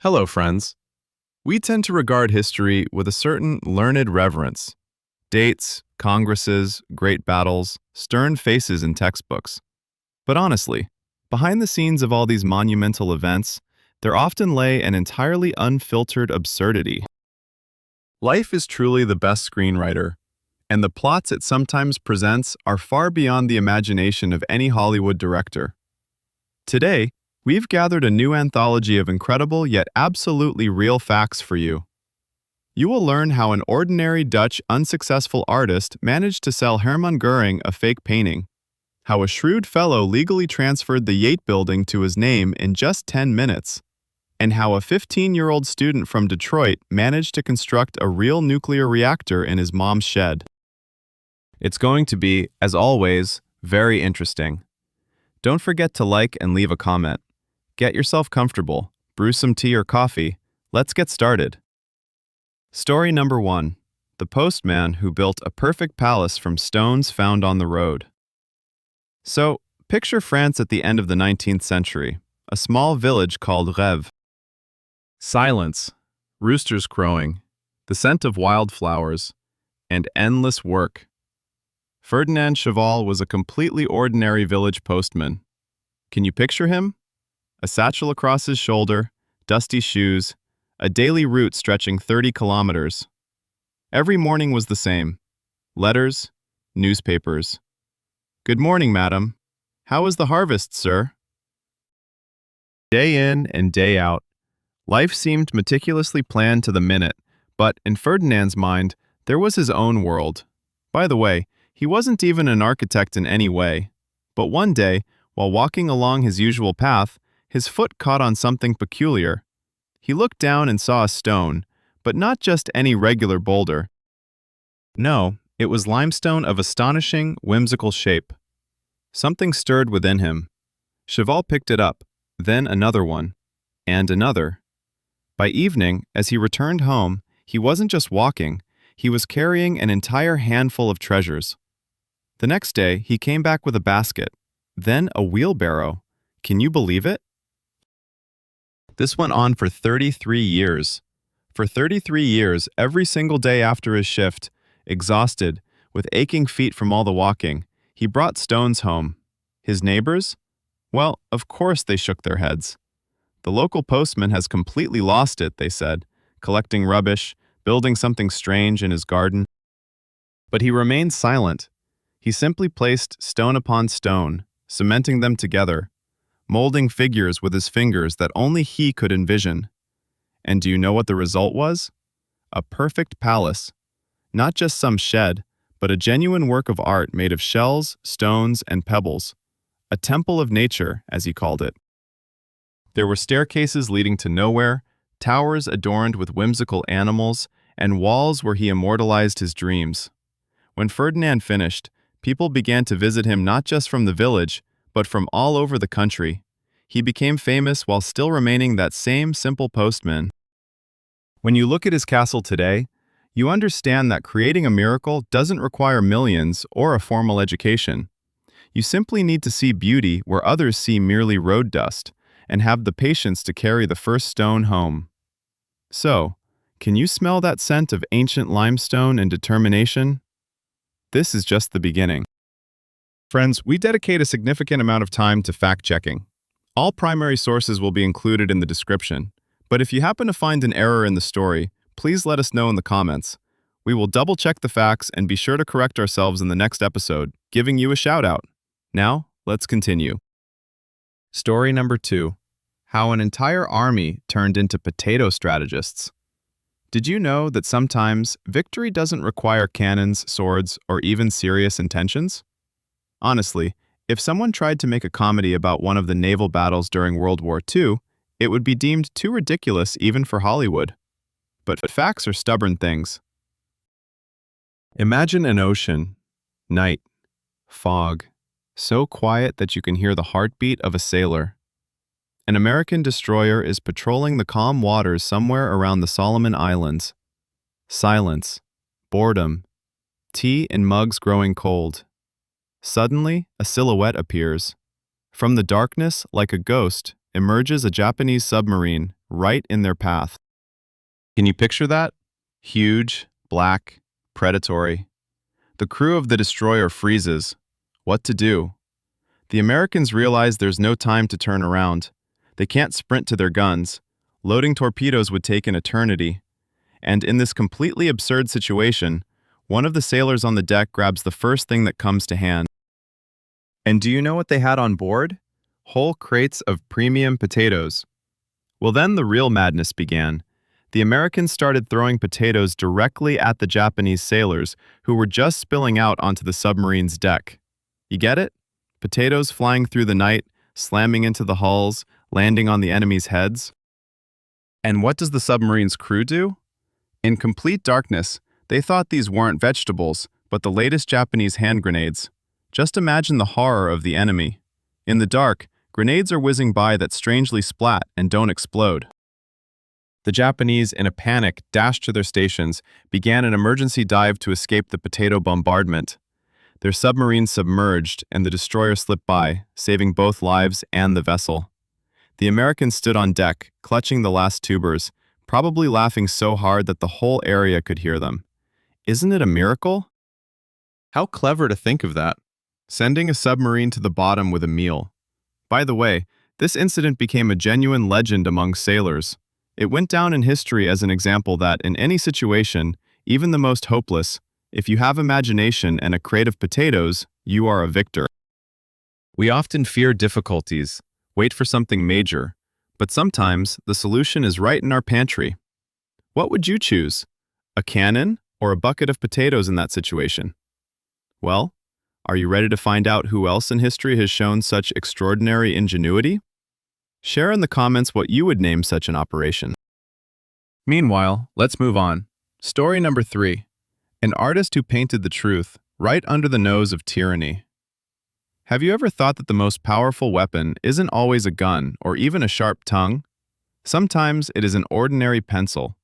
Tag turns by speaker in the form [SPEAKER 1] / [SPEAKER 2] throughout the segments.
[SPEAKER 1] Hello, friends. We tend to regard history with a certain learned reverence. Dates, congresses, great battles, stern faces in textbooks. But honestly, behind the scenes of all these monumental events, there often lay an entirely unfiltered absurdity. Life is truly the best screenwriter, and the plots it sometimes presents are far beyond the imagination of any Hollywood director. Today, we've gathered a new anthology of incredible yet absolutely real facts for you. You will learn how an ordinary Dutch unsuccessful artist managed to sell Hermann Goering a fake painting, how a shrewd fellow legally transferred the Yates building to his name in just 10 minutes, and how a 15-year-old student from Detroit managed to construct a real nuclear reactor in his mom's shed. It's going to be, as always, very interesting. Don't forget to like and leave a comment. Get yourself comfortable, brew some tea or coffee. Let's get started. Story number 1. The postman who built a perfect palace from stones found on the road. So, picture France at the end of the 19th century, a small village called Rêve. Silence, roosters crowing, the scent of wildflowers, and endless work. Ferdinand Cheval was a completely ordinary village postman. Can you picture him? A satchel across his shoulder, dusty shoes, a daily route stretching 30 kilometers. Every morning was the same. Letters, newspapers. Good morning, madam. How is the harvest, sir? Day in and day out, life seemed meticulously planned to the minute, but in Ferdinand's mind, there was his own world. By the way, he wasn't even an architect in any way. But one day, while walking along his usual path, his foot caught on something peculiar. He looked down and saw a stone, but not just any regular boulder. No, it was limestone of astonishing, whimsical shape. Something stirred within him. Cheval picked it up, then another one, and another. By evening, as he returned home, he wasn't just walking, he was carrying an entire handful of treasures. The next day, he came back with a basket, then a wheelbarrow. Can you believe it? This went on for 33 years. For 33 years, every single day after his shift, exhausted, with aching feet from all the walking, he brought stones home. His neighbors? Well, of course they shook their heads. The local postman has completely lost it, they said, collecting rubbish, building something strange in his garden. But he remained silent. He simply placed stone upon stone, cementing them together, molding figures with his fingers that only he could envision. And do you know what the result was? A perfect palace. Not just some shed, but a genuine work of art made of shells, stones, and pebbles. A temple of nature, as he called it. There were staircases leading to nowhere, towers adorned with whimsical animals, and walls where he immortalized his dreams. When Ferdinand finished, people began to visit him not just from the village, but from all over the country. He became famous while still remaining that same simple postman. When you look at his castle today, you understand that creating a miracle doesn't require millions or a formal education. You simply need to see beauty where others see merely road dust, and have the patience to carry the first stone home. So, can you smell that scent of ancient limestone and determination? This is just the beginning. Friends, we dedicate a significant amount of time to fact-checking. All primary sources will be included in the description, but if you happen to find an error in the story, please let us know in the comments. We will double-check the facts and be sure to correct ourselves in the next episode, giving you a shout-out. Now, let's continue. Story number 2. How an entire army turned into potato strategists. Did you know that sometimes victory doesn't require cannons, swords, or even serious intentions? Honestly, if someone tried to make a comedy about one of the naval battles during World War II, it would be deemed too ridiculous even for Hollywood. But facts are stubborn things. Imagine an ocean, night, fog, so quiet that you can hear the heartbeat of a sailor. An American destroyer is patrolling the calm waters somewhere around the Solomon Islands. Silence, boredom, tea in mugs growing cold. Suddenly, a silhouette appears. From the darkness, like a ghost, emerges a Japanese submarine right in their path. Can you picture that? Huge, black, predatory. The crew of the destroyer freezes. What to do? The Americans realize there's no time to turn around. They can't sprint to their guns. Loading torpedoes would take an eternity. And in this completely absurd situation, one of the sailors on the deck grabs the first thing that comes to hand. And do you know what they had on board? Whole crates of premium potatoes. Well, then the real madness began. The Americans started throwing potatoes directly at the Japanese sailors who were just spilling out onto the submarine's deck. You get it? Potatoes flying through the night, slamming into the hulls, landing on the enemy's heads. And what does the submarine's crew do? In complete darkness, they thought these weren't vegetables, but the latest Japanese hand grenades. Just imagine the horror of the enemy. In the dark, grenades are whizzing by that strangely splat and don't explode. The Japanese, in a panic, dashed to their stations, began an emergency dive to escape the potato bombardment. Their submarine submerged, and the destroyer slipped by, saving both lives and the vessel. The Americans stood on deck, clutching the last tubers, probably laughing so hard that the whole area could hear them. Isn't it a miracle? How clever to think of that. Sending a submarine to the bottom with a meal. By the way, this incident became a genuine legend among sailors. It went down in history as an example that, in any situation, even the most hopeless, if you have imagination and a crate of potatoes, you are a victor. We often fear difficulties, wait for something major, but sometimes the solution is right in our pantry. What would you choose? A cannon or a bucket of potatoes in that situation? Well, are you ready to find out who else in history has shown such extraordinary ingenuity? Share in the comments what you would name such an operation. Meanwhile, let's move on. Story number 3. An artist who painted the truth right under the nose of tyranny. Have you ever thought that the most powerful weapon isn't always a gun or even a sharp tongue? Sometimes it is an ordinary pencil,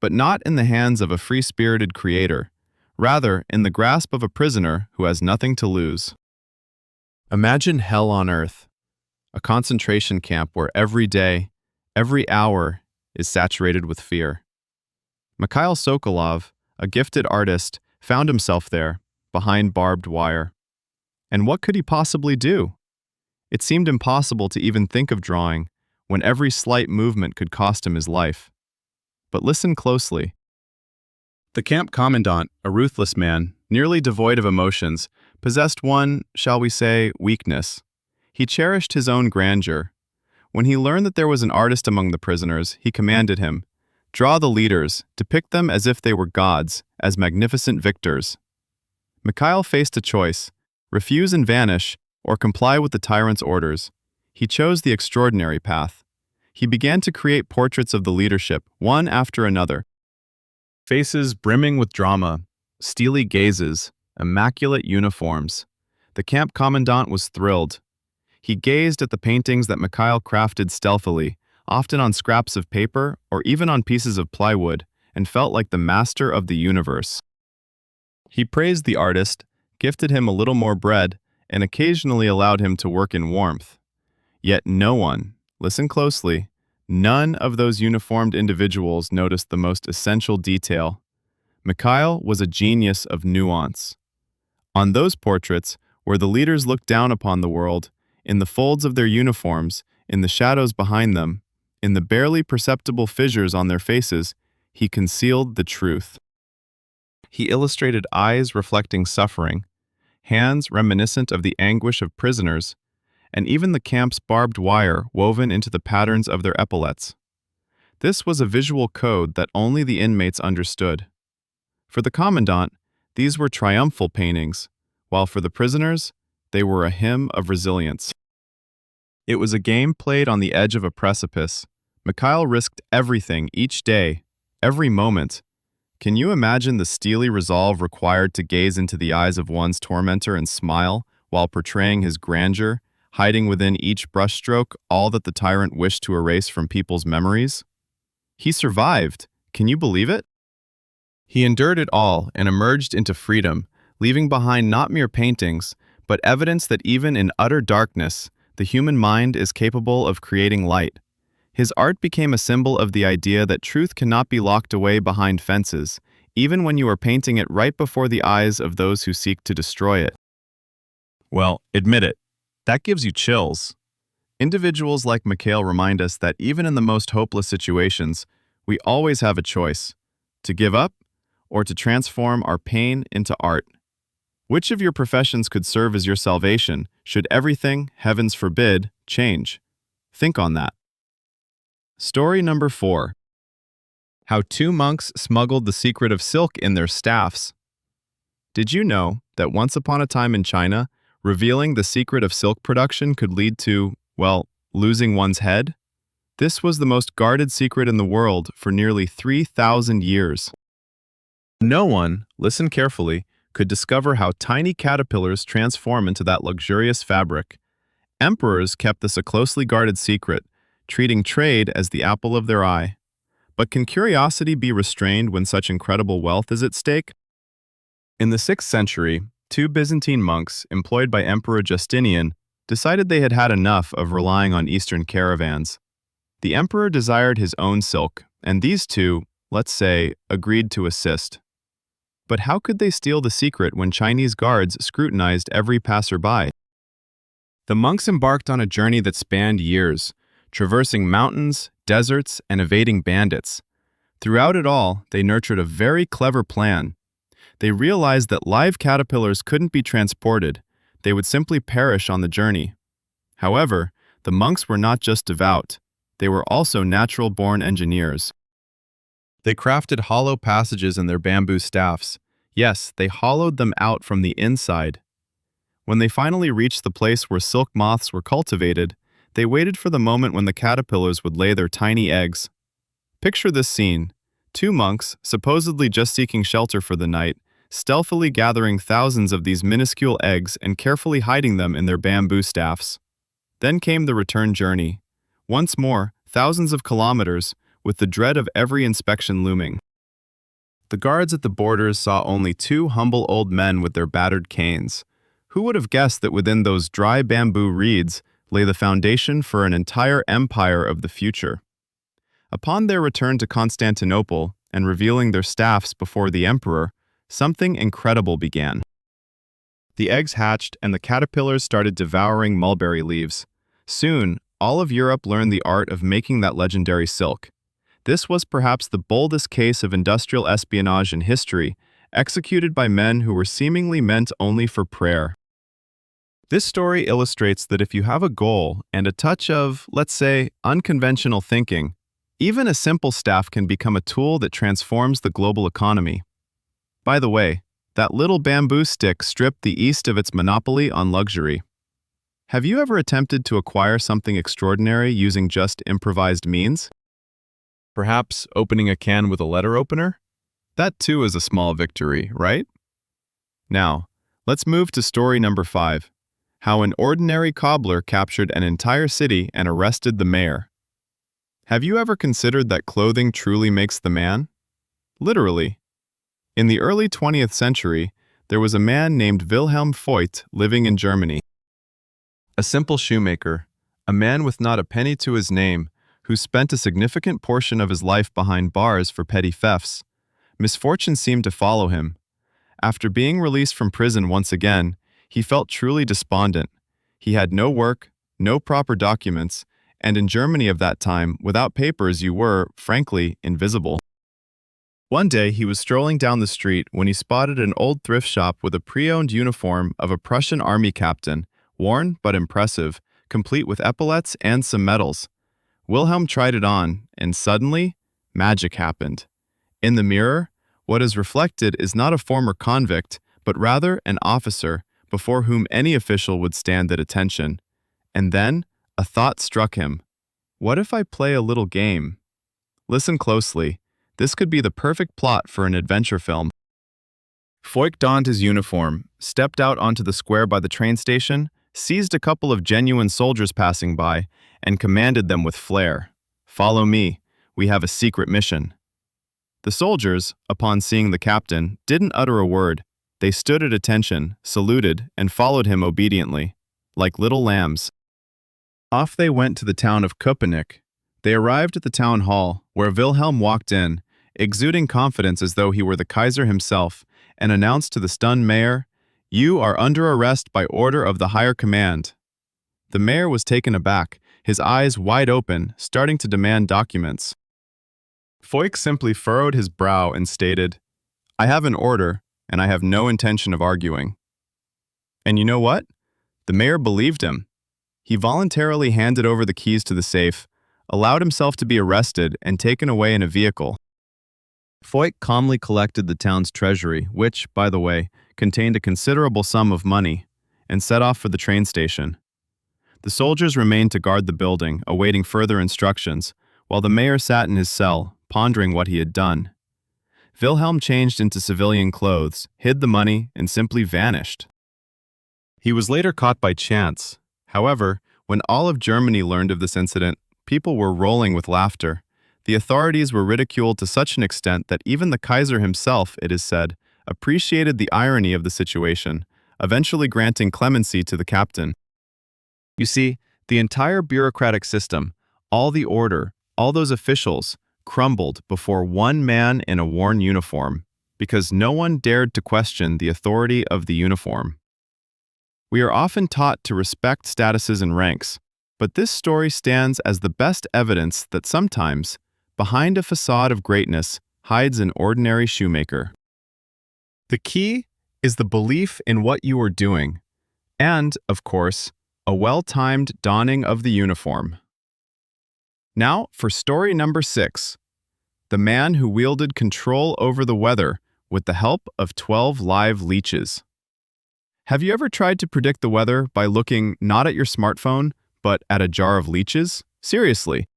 [SPEAKER 1] but not in the hands of a free-spirited creator, rather in the grasp of a prisoner who has nothing to lose. Imagine hell on earth. A concentration camp where every day, every hour, is saturated with fear. Mikhail Sokolov, a gifted artist, found himself there, behind barbed wire. And what could he possibly do? It seemed impossible to even think of drawing, when every slight movement could cost him his life. But listen closely. The camp commandant, a ruthless man, nearly devoid of emotions, possessed one, shall we say, weakness. He cherished his own grandeur. When he learned that there was an artist among the prisoners, he commanded him, "Draw the leaders, depict them as if they were gods, as magnificent victors." Mikhail faced a choice, refuse and vanish, or comply with the tyrant's orders. He chose the extraordinary path. He began to create portraits of the leadership, one after another. Faces brimming with drama, steely gazes, immaculate uniforms. The camp commandant was thrilled. He gazed at the paintings that Mikhail crafted stealthily, often on scraps of paper or even on pieces of plywood, and felt like the master of the universe. He praised the artist, gifted him a little more bread, and occasionally allowed him to work in warmth. Yet no one, listen closely, none of those uniformed individuals noticed the most essential detail. Mikhail was a genius of nuance. On those portraits, where the leaders looked down upon the world, in the folds of their uniforms, in the shadows behind them, in the barely perceptible fissures on their faces, he concealed the truth. He illustrated eyes reflecting suffering, hands reminiscent of the anguish of prisoners, and even the camp's barbed wire woven into the patterns of their epaulets. This was a visual code that only the inmates understood. For the commandant, these were triumphal paintings, while for the prisoners, they were a hymn of resilience. It was a game played on the edge of a precipice. Mikhail risked everything each day, every moment. Can you imagine the steely resolve required to gaze into the eyes of one's tormentor and smile while portraying his grandeur, hiding within each brushstroke all that the tyrant wished to erase from people's memories? He survived. Can you believe it? He endured it all and emerged into freedom, leaving behind not mere paintings, but evidence that even in utter darkness, the human mind is capable of creating light. His art became a symbol of the idea that truth cannot be locked away behind fences, even when you are painting it right before the eyes of those who seek to destroy it. Well, admit it, that gives you chills. Individuals like Mikhail remind us that even in the most hopeless situations, we always have a choice: to give up or to transform our pain into art. Which of your professions could serve as your salvation should everything, heavens forbid, change? Think on that. Story number 4. How two monks smuggled the secret of silk in their staffs. Did you know that once upon a time in China, revealing the secret of silk production could lead to, well, losing one's head? This was the most guarded secret in the world for nearly 3,000 years. No one, listen carefully, could discover how tiny caterpillars transform into that luxurious fabric. Emperors kept this a closely guarded secret, treating trade as the apple of their eye. But can curiosity be restrained when such incredible wealth is at stake? In the 6th century, two Byzantine monks, employed by Emperor Justinian, decided they had had enough of relying on Eastern caravans. The emperor desired his own silk, and these two, let's say, agreed to assist. But how could they steal the secret when Chinese guards scrutinized every passerby? The monks embarked on a journey that spanned years, traversing mountains, deserts, and evading bandits. Throughout it all, they nurtured a very clever plan. They realized that live caterpillars couldn't be transported; they would simply perish on the journey. However, the monks were not just devout, they were also natural-born engineers. They crafted hollow passages in their bamboo staffs. Yes, they hollowed them out from the inside. When they finally reached the place where silk moths were cultivated, they waited for the moment when the caterpillars would lay their tiny eggs. Picture this scene: two monks, supposedly just seeking shelter for the night, stealthily gathering thousands of these minuscule eggs and carefully hiding them in their bamboo staffs. Then came the return journey. Once more, thousands of kilometers, with the dread of every inspection looming. The guards at the borders saw only two humble old men with their battered canes. Who would have guessed that within those dry bamboo reeds lay the foundation for an entire empire of the future? Upon their return to Constantinople and revealing their staffs before the emperor, something incredible began. The eggs hatched and the caterpillars started devouring mulberry leaves. Soon, all of Europe learned the art of making that legendary silk. This was perhaps the boldest case of industrial espionage in history, executed by men who were seemingly meant only for prayer. This story illustrates that if you have a goal and a touch of, let's say, unconventional thinking, even a simple staff can become a tool that transforms the global economy. By the way, that little bamboo stick stripped the East of its monopoly on luxury. Have you ever attempted to acquire something extraordinary using just improvised means? Perhaps opening a can with a letter opener? That too is a small victory, right? Now, let's move to story number 5. How an ordinary cobbler captured an entire city and arrested the mayor. Have you ever considered that clothing truly makes the man? Literally. In the early 20th century, there was a man named Wilhelm Voigt living in Germany. A simple shoemaker, a man with not a penny to his name, who spent a significant portion of his life behind bars for petty thefts. Misfortune seemed to follow him. After being released from prison once again, he felt truly despondent. He had no work, no proper documents, and in Germany of that time, without papers you were, frankly, invisible. One day he was strolling down the street when he spotted an old thrift shop with a pre-owned uniform of a Prussian army captain, worn but impressive, complete with epaulets and some medals. Wilhelm tried it on, and suddenly, magic happened. In the mirror, what is reflected is not a former convict, but rather an officer before whom any official would stand at attention. And then, a thought struck him. What if I play a little game? Listen closely. This could be the perfect plot for an adventure film. Voigt donned his uniform, stepped out onto the square by the train station, seized a couple of genuine soldiers passing by, and commanded them with flair. "Follow me. We have a secret mission." The soldiers, upon seeing the captain, didn't utter a word. They stood at attention, saluted, and followed him obediently, like little lambs. Off they went to the town of Köpenick. They arrived at the town hall, where Wilhelm walked in, exuding confidence as though he were the Kaiser himself, and announced to the stunned mayor, "You are under arrest by order of the higher command." The mayor was taken aback, his eyes wide open, starting to demand documents. Foyk simply furrowed his brow and stated, "I have an order, and I have no intention of arguing." And you know what? The mayor believed him. He voluntarily handed over the keys to the safe, allowed himself to be arrested and taken away in a vehicle. Foyk calmly collected the town's treasury, which, by the way, contained a considerable sum of money, and set off for the train station. The soldiers remained to guard the building, awaiting further instructions, while the mayor sat in his cell, pondering what he had done. Wilhelm changed into civilian clothes, hid the money, and simply vanished. He was later caught by chance. However, when all of Germany learned of this incident, people were rolling with laughter. The authorities were ridiculed to such an extent that even the Kaiser himself, it is said, appreciated the irony of the situation, eventually granting clemency to the captain. You see, the entire bureaucratic system, all the order, all those officials, crumbled before one man in a worn uniform, because no one dared to question the authority of the uniform. We are often taught to respect statuses and ranks, but this story stands as the best evidence that sometimes, behind a facade of greatness, hides an ordinary shoemaker. The key is the belief in what you are doing, and, of course, a well-timed donning of the uniform. Now for story number 6, the man who wielded control over the weather with the help of 12 live leeches. Have you ever tried to predict the weather by looking not at your smartphone, but at a jar of leeches? Seriously.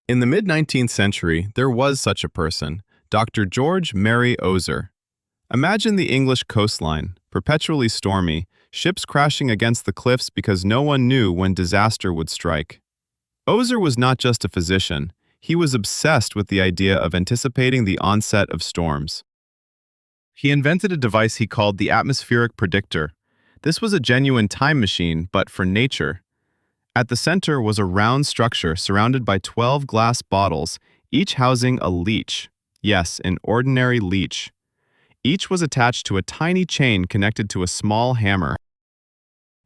[SPEAKER 1] In the mid-19th century, there was such a person, Dr. George Mary Ozer. Imagine the English coastline, perpetually stormy, ships crashing against the cliffs because no one knew when disaster would strike. Ozer was not just a physician, he was obsessed with the idea of anticipating the onset of storms. He invented a device he called the atmospheric predictor. This was a genuine time machine, but for nature. At the center was a round structure surrounded by 12 glass bottles, each housing a leech. Yes, an ordinary leech. Each was attached to a tiny chain connected to a small hammer.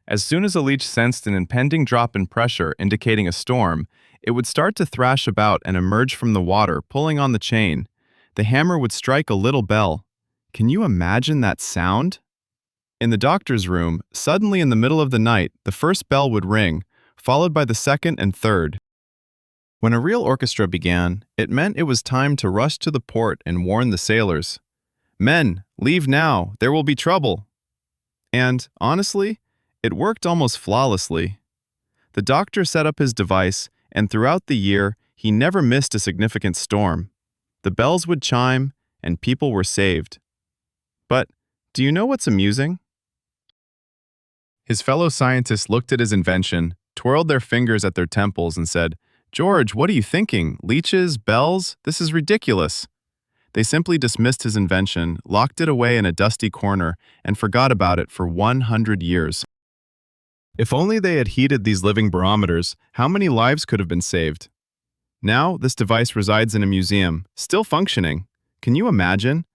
[SPEAKER 1] As soon as a leech sensed an impending drop in pressure indicating a storm, it would start to thrash about and emerge from the water, pulling on the chain. The hammer would strike a little bell. Can you imagine that sound? In the doctor's room, suddenly in the middle of the night, the first bell would ring, followed by the second and third. When a real orchestra began, it meant it was time to rush to the port and warn the sailors. "Men, leave now, there will be trouble." And, honestly, it worked almost flawlessly. The doctor set up his device, and throughout the year, he never missed a significant storm. The bells would chime, and people were saved. But do you know what's amusing? His fellow scientists looked at his invention, twirled their fingers at their temples, and said, "George, what are you thinking? Leeches? Bells? This is ridiculous." They simply dismissed his invention, locked it away in a dusty corner, and forgot about it for 100 years. If only they had heeded these living barometers, how many lives could have been saved? Now, this device resides in a museum, still functioning. Can you imagine?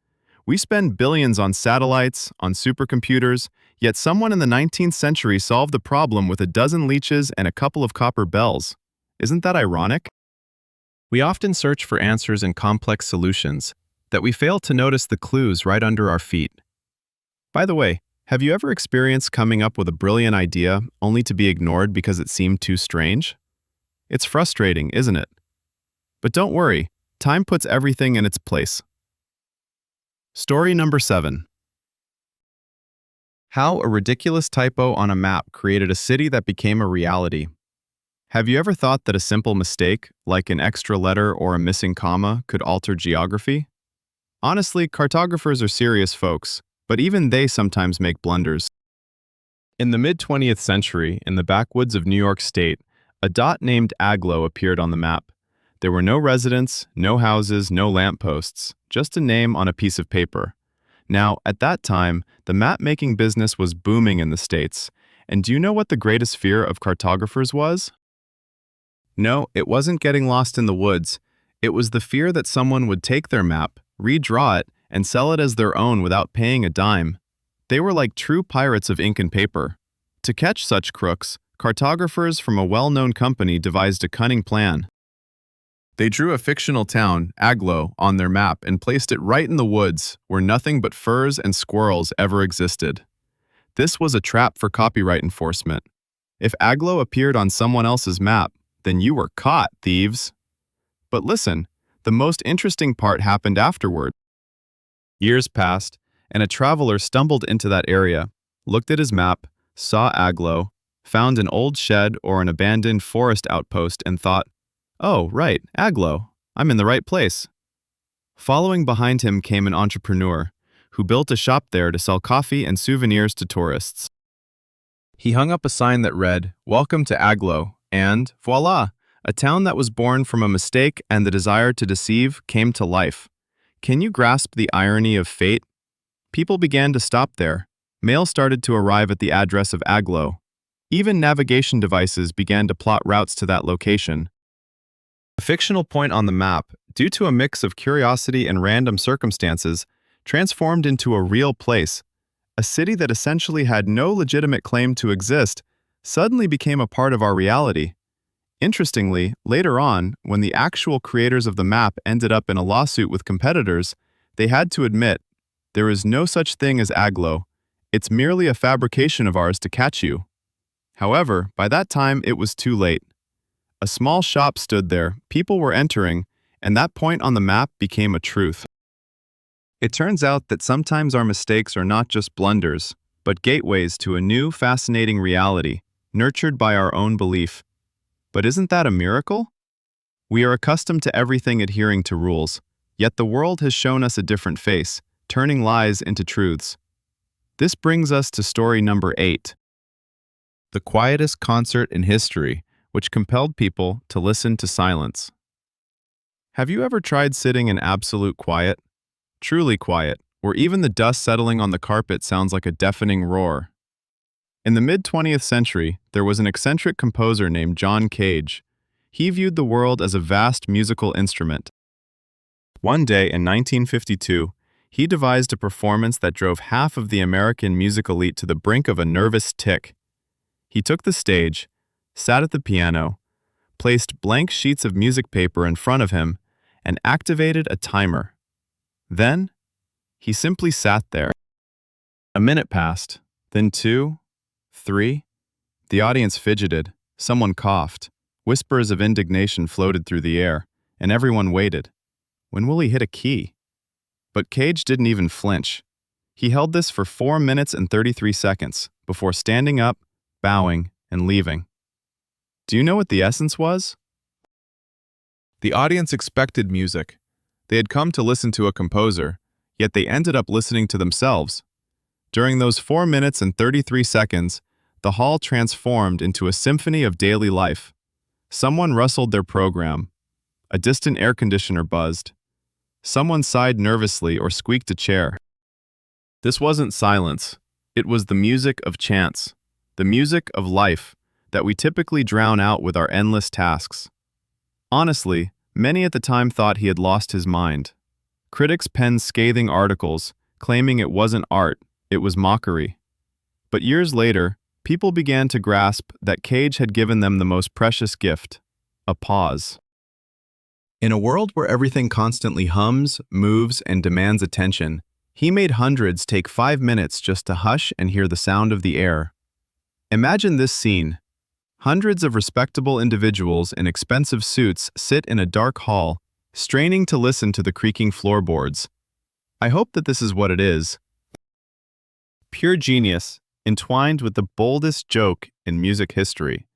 [SPEAKER 1] We spend billions on satellites, on supercomputers, yet someone in the 19th century solved the problem with a dozen leeches and a couple of copper bells. Isn't that ironic? We often search for answers in complex solutions, that we fail to notice the clues right under our feet. By the way, have you ever experienced coming up with a brilliant idea only to be ignored because it seemed too strange? It's frustrating, isn't it? But don't worry, time puts everything in its place. Story number 7. How a ridiculous typo on a map created a city that became a reality. Have you ever thought that a simple mistake, like an extra letter or a missing comma, could alter geography? Honestly, cartographers are serious folks, but even they sometimes make blunders. In the mid-20th century, in the backwoods of New York State, a dot named Agloe appeared on the map. There were no residents, no houses, no lampposts, just a name on a piece of paper. Now, at that time, the map-making business was booming in the States, And do you know what the greatest fear of cartographers was? No, it wasn't getting lost in the woods. It was the fear that someone would take their map, redraw it, and sell it as their own without paying a dime. They were like true pirates of ink and paper. To catch such crooks, cartographers from a well-known company devised a cunning plan. They drew a fictional town, Aglo, on their map and placed it right in the woods where nothing but furs and squirrels ever existed. This was a trap for copyright enforcement. If Aglo appeared on someone else's map, then you were caught, thieves. But listen, the most interesting part happened afterward. Years passed, and a traveler stumbled into that area, looked at his map, saw Aglo, found an old shed or an abandoned forest outpost and thought, "Oh, right, Aglo, I'm in the right place." Following behind him came an entrepreneur who built a shop there to sell coffee and souvenirs to tourists. He hung up a sign that read, "Welcome to Aglo," and voila, a town that was born from a mistake and the desire to deceive came to life. Can you grasp the irony of fate? People began to stop there. Mail started to arrive at the address of Aglo. Even navigation devices began to plot routes to that location. A fictional point on the map, due to a mix of curiosity and random circumstances, transformed into a real place. A city that essentially had no legitimate claim to exist suddenly became a part of our reality. Interestingly, later on, when the actual creators of the map ended up in a lawsuit with competitors, they had to admit, there is no such thing as Aglo. It's merely a fabrication of ours to catch you. However, by that time, it was too late. A small shop stood there, people were entering, and that point on the map became a truth. It turns out that sometimes our mistakes are not just blunders, but gateways to a new, fascinating reality, nurtured by our own belief. But isn't that a miracle? We are accustomed to everything adhering to rules, yet the world has shown us a different face, turning lies into truths. This brings us to story number 8. The quietest concert in history, which compelled people to listen to silence. Have you ever tried sitting in absolute quiet? Truly quiet, where even the dust settling on the carpet sounds like a deafening roar. In the mid-20th century, there was an eccentric composer named John Cage. He viewed the world as a vast musical instrument. One day in 1952, he devised a performance that drove half of the American music elite to the brink of a nervous tic. He took the stage, sat at the piano, placed blank sheets of music paper in front of him, and activated a timer. Then, he simply sat there. A minute passed, then 2, 3. The audience fidgeted, someone coughed, whispers of indignation floated through the air, and everyone waited. When will he hit a key? But Cage didn't even flinch. He held this for 4 minutes and 33 seconds, before standing up, bowing, and leaving. Do you know what the essence was? The audience expected music. They had come to listen to a composer, yet they ended up listening to themselves. During those 4 minutes and 33 seconds, the hall transformed into a symphony of daily life. Someone rustled their program. A distant air conditioner buzzed. Someone sighed nervously or squeaked a chair. This wasn't silence. It was the music of chance, the music of life that we typically drown out with our endless tasks. Honestly, many at the time thought he had lost his mind. Critics penned scathing articles, claiming it wasn't art, it was mockery. But years later, people began to grasp that Cage had given them the most precious gift, a pause. In a world where everything constantly hums, moves, and demands attention, he made hundreds take 5 minutes just to hush and hear the sound of the air. Imagine this scene. Hundreds of respectable individuals in expensive suits sit in a dark hall, straining to listen to the creaking floorboards. I hope that this is what it is. Pure genius, entwined with the boldest joke in music history.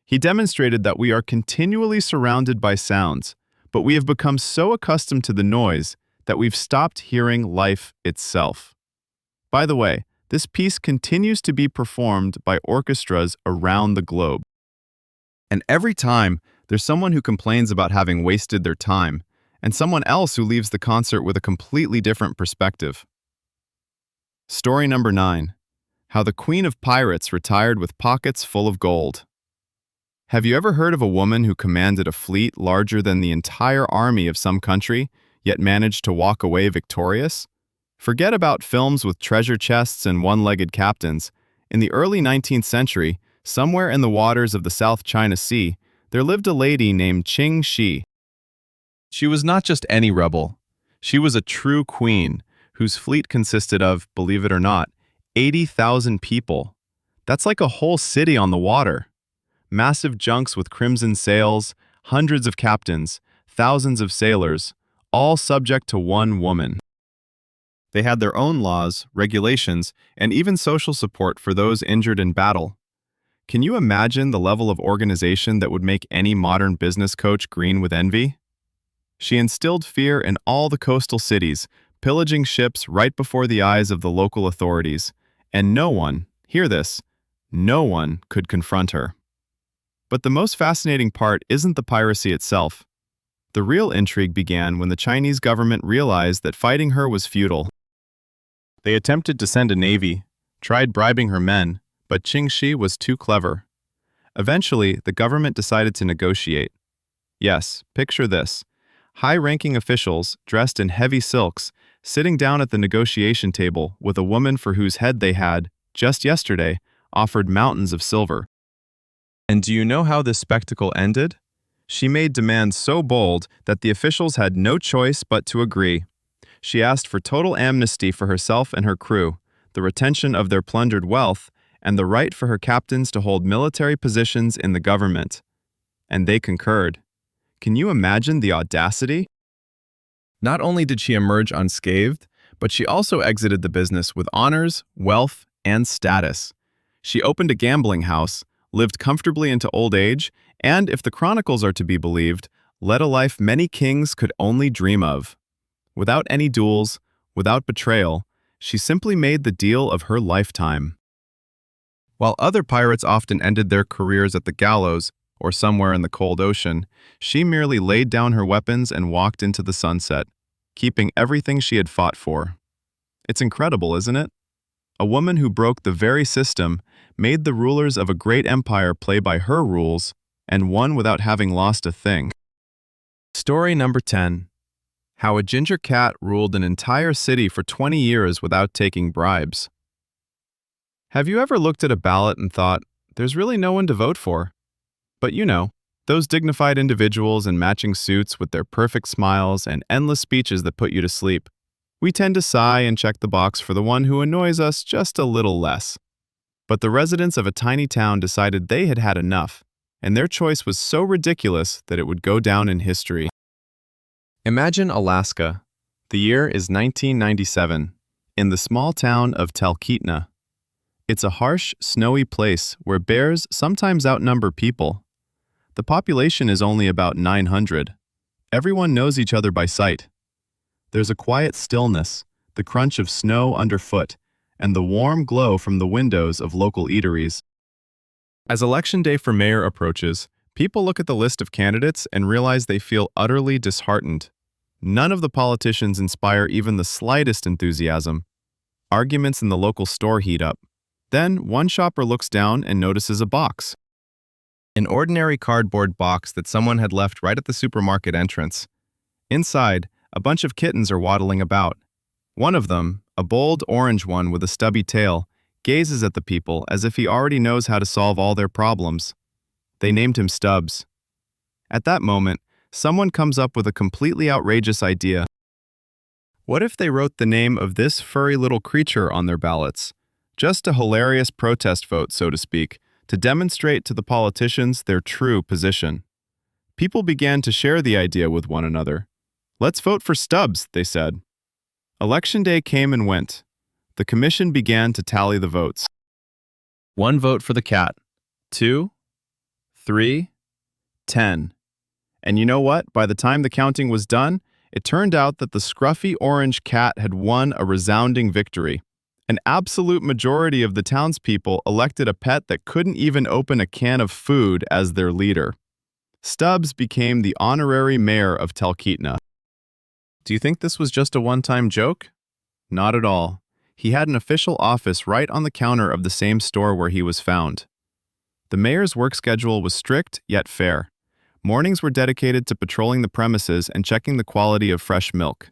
[SPEAKER 1] He demonstrated that we are continually surrounded by sounds, but we have become so accustomed to the noise that we've stopped hearing life itself. By the way, this piece continues to be performed by orchestras around the globe. And every time, there's someone who complains about having wasted their time, and someone else who leaves the concert with a completely different perspective. Story number 9. How the Queen of Pirates retired with pockets full of gold. Have you ever heard of a woman who commanded a fleet larger than the entire army of some country, yet managed to walk away victorious? Forget about films with treasure chests and one-legged captains. In the early 19th century, somewhere in the waters of the South China Sea, there lived a lady named Qing Shi. She was not just any rebel. She was a true queen, whose fleet consisted of, believe it or not, 80,000 people. That's like a whole city on the water. Massive junks with crimson sails, hundreds of captains, thousands of sailors, all subject to one woman. They had their own laws, regulations, and even social support for those injured in battle. Can you imagine the level of organization that would make any modern business coach green with envy? She instilled fear in all the coastal cities, pillaging ships right before the eyes of the local authorities, and no one, hear this, no one could confront her. But the most fascinating part isn't the piracy itself. The real intrigue began when the Chinese government realized that fighting her was futile. They attempted to send a navy, tried bribing her men, but Qing Shi was too clever. Eventually, the government decided to negotiate. Yes, picture this. High-ranking officials, dressed in heavy silks, sitting down at the negotiation table with a woman for whose head they had, just yesterday, offered mountains of silver. And do you know how this spectacle ended? She made demands so bold that the officials had no choice but to agree. She asked for total amnesty for herself and her crew, the retention of their plundered wealth, and the right for her captains to hold military positions in the government. And they concurred. Can you imagine the audacity? Not only did she emerge unscathed, but she also exited the business with honors, wealth, and status. She opened a gambling house, lived comfortably into old age, and, if the chronicles are to be believed, led a life many kings could only dream of. Without any duels, without betrayal, she simply made the deal of her lifetime. While other pirates often ended their careers at the gallows or somewhere in the cold ocean, she merely laid down her weapons and walked into the sunset, keeping everything she had fought for. It's incredible, isn't it? A woman who broke the very system, made the rulers of a great empire play by her rules, and won without having lost a thing. Story number 10. How a ginger cat ruled an entire city for 20 years without taking bribes. Have you ever looked at a ballot and thought, there's really no one to vote for? But you know, those dignified individuals in matching suits with their perfect smiles and endless speeches that put you to sleep. We tend to sigh and check the box for the one who annoys us just a little less. But the residents of a tiny town decided they had had enough, and their choice was so ridiculous that it would go down in history. Imagine Alaska. The year is 1997, in the small town of Talkeetna. It's a harsh, snowy place where bears sometimes outnumber people. The population is only about 900. Everyone knows each other by sight. There's a quiet stillness, the crunch of snow underfoot, and the warm glow from the windows of local eateries. As election day for mayor approaches, people look at the list of candidates and realize they feel utterly disheartened. None of the politicians inspire even the slightest enthusiasm. Arguments in the local store heat up. Then, one shopper looks down and notices a box. An ordinary cardboard box that someone had left right at the supermarket entrance. Inside, a bunch of kittens are waddling about. One of them, a bold orange one with a stubby tail, gazes at the people as if he already knows how to solve all their problems. They named him Stubbs. At that moment, someone comes up with a completely outrageous idea. What if they wrote the name of this furry little creature on their ballots? Just a hilarious protest vote, so to speak, to demonstrate to the politicians their true position. People began to share the idea with one another. Let's vote for Stubbs, they said. Election day came and went. The commission began to tally the votes. 1 vote for the cat. 2, 3, 10. And you know what? By the time the counting was done, it turned out that the scruffy orange cat had won a resounding victory. An absolute majority of the townspeople elected a pet that couldn't even open a can of food as their leader. Stubbs became the honorary mayor of Talkeetna. Do you think this was just a one-time joke? Not at all. He had an official office right on the counter of the same store where he was found. The mayor's work schedule was strict yet fair. Mornings were dedicated to patrolling the premises and checking the quality of fresh milk.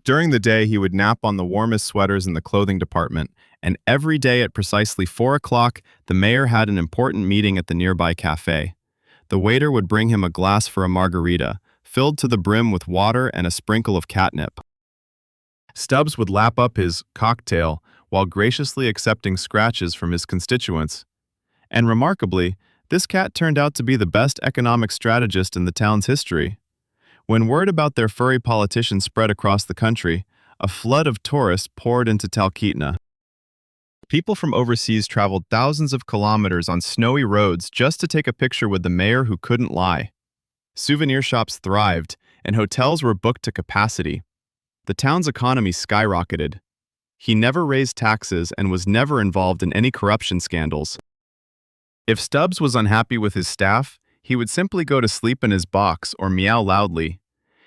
[SPEAKER 1] During the day, he would nap on the warmest sweaters in the clothing department, and every day at precisely 4 o'clock, the mayor had an important meeting at the nearby cafe. The waiter would bring him a glass for a margarita, filled to the brim with water and a sprinkle of catnip. Stubbs would lap up his cocktail while graciously accepting scratches from his constituents. And remarkably, this cat turned out to be the best economic strategist in the town's history. When word about their furry politician spread across the country, a flood of tourists poured into Talkeetna. People from overseas traveled thousands of kilometers on snowy roads just to take a picture with the mayor who couldn't lie. Souvenir shops thrived, and hotels were booked to capacity. The town's economy skyrocketed. He never raised taxes and was never involved in any corruption scandals. If Stubbs was unhappy with his staff, he would simply go to sleep in his box or meow loudly.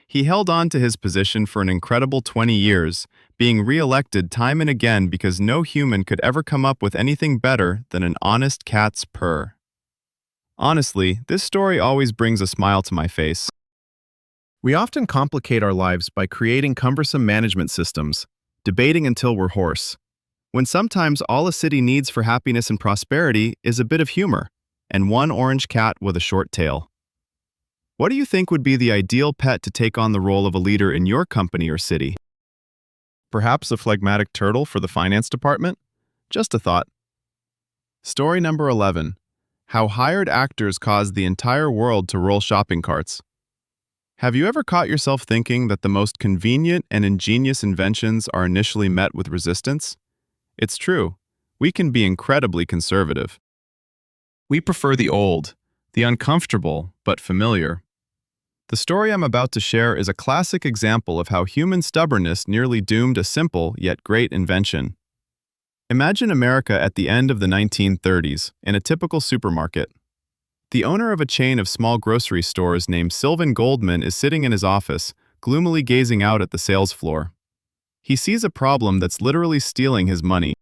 [SPEAKER 1] He held on to his position for an incredible 20 years, being re-elected time and again because no human could ever come up with anything better than an honest cat's purr. Honestly, this story always brings a smile to my face. We often complicate our lives by creating cumbersome management systems, debating until we're hoarse, when sometimes all a city needs for happiness and prosperity is a bit of humor, and one orange cat with a short tail. What do you think would be the ideal pet to take on the role of a leader in your company or city? Perhaps a phlegmatic turtle for the finance department? Just a thought. Story number 11. How hired actors caused the entire world to roll shopping carts. Have you ever caught yourself thinking that the most convenient and ingenious inventions are initially met with resistance? It's true. We can be incredibly conservative. We prefer the old, the uncomfortable, but familiar. The story I'm about to share is a classic example of how human stubbornness nearly doomed a simple yet great invention. Imagine America at the end of the 1930s in a typical supermarket. The owner of a chain of small grocery stores named Sylvan Goldman is sitting in his office, gloomily gazing out at the sales floor. He sees a problem that's literally stealing his money.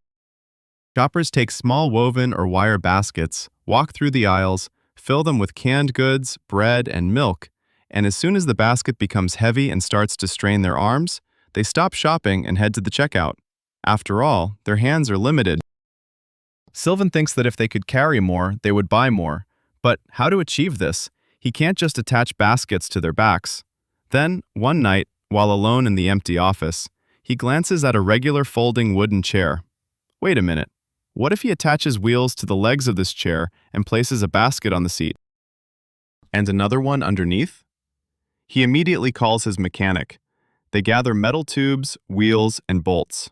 [SPEAKER 1] Shoppers take small woven or wire baskets, walk through the aisles, fill them with canned goods, bread, and milk, and as soon as the basket becomes heavy and starts to strain their arms, they stop shopping and head to the checkout. After all, their hands are limited. Sylvan thinks that if they could carry more, they would buy more. But how to achieve this? He can't just attach baskets to their backs. Then, one night, while alone in the empty office, he glances at a regular folding wooden chair. Wait a minute. What if he attaches wheels to the legs of this chair and places a basket on the seat? And another one underneath? He immediately calls his mechanic. They gather metal tubes, wheels, and bolts.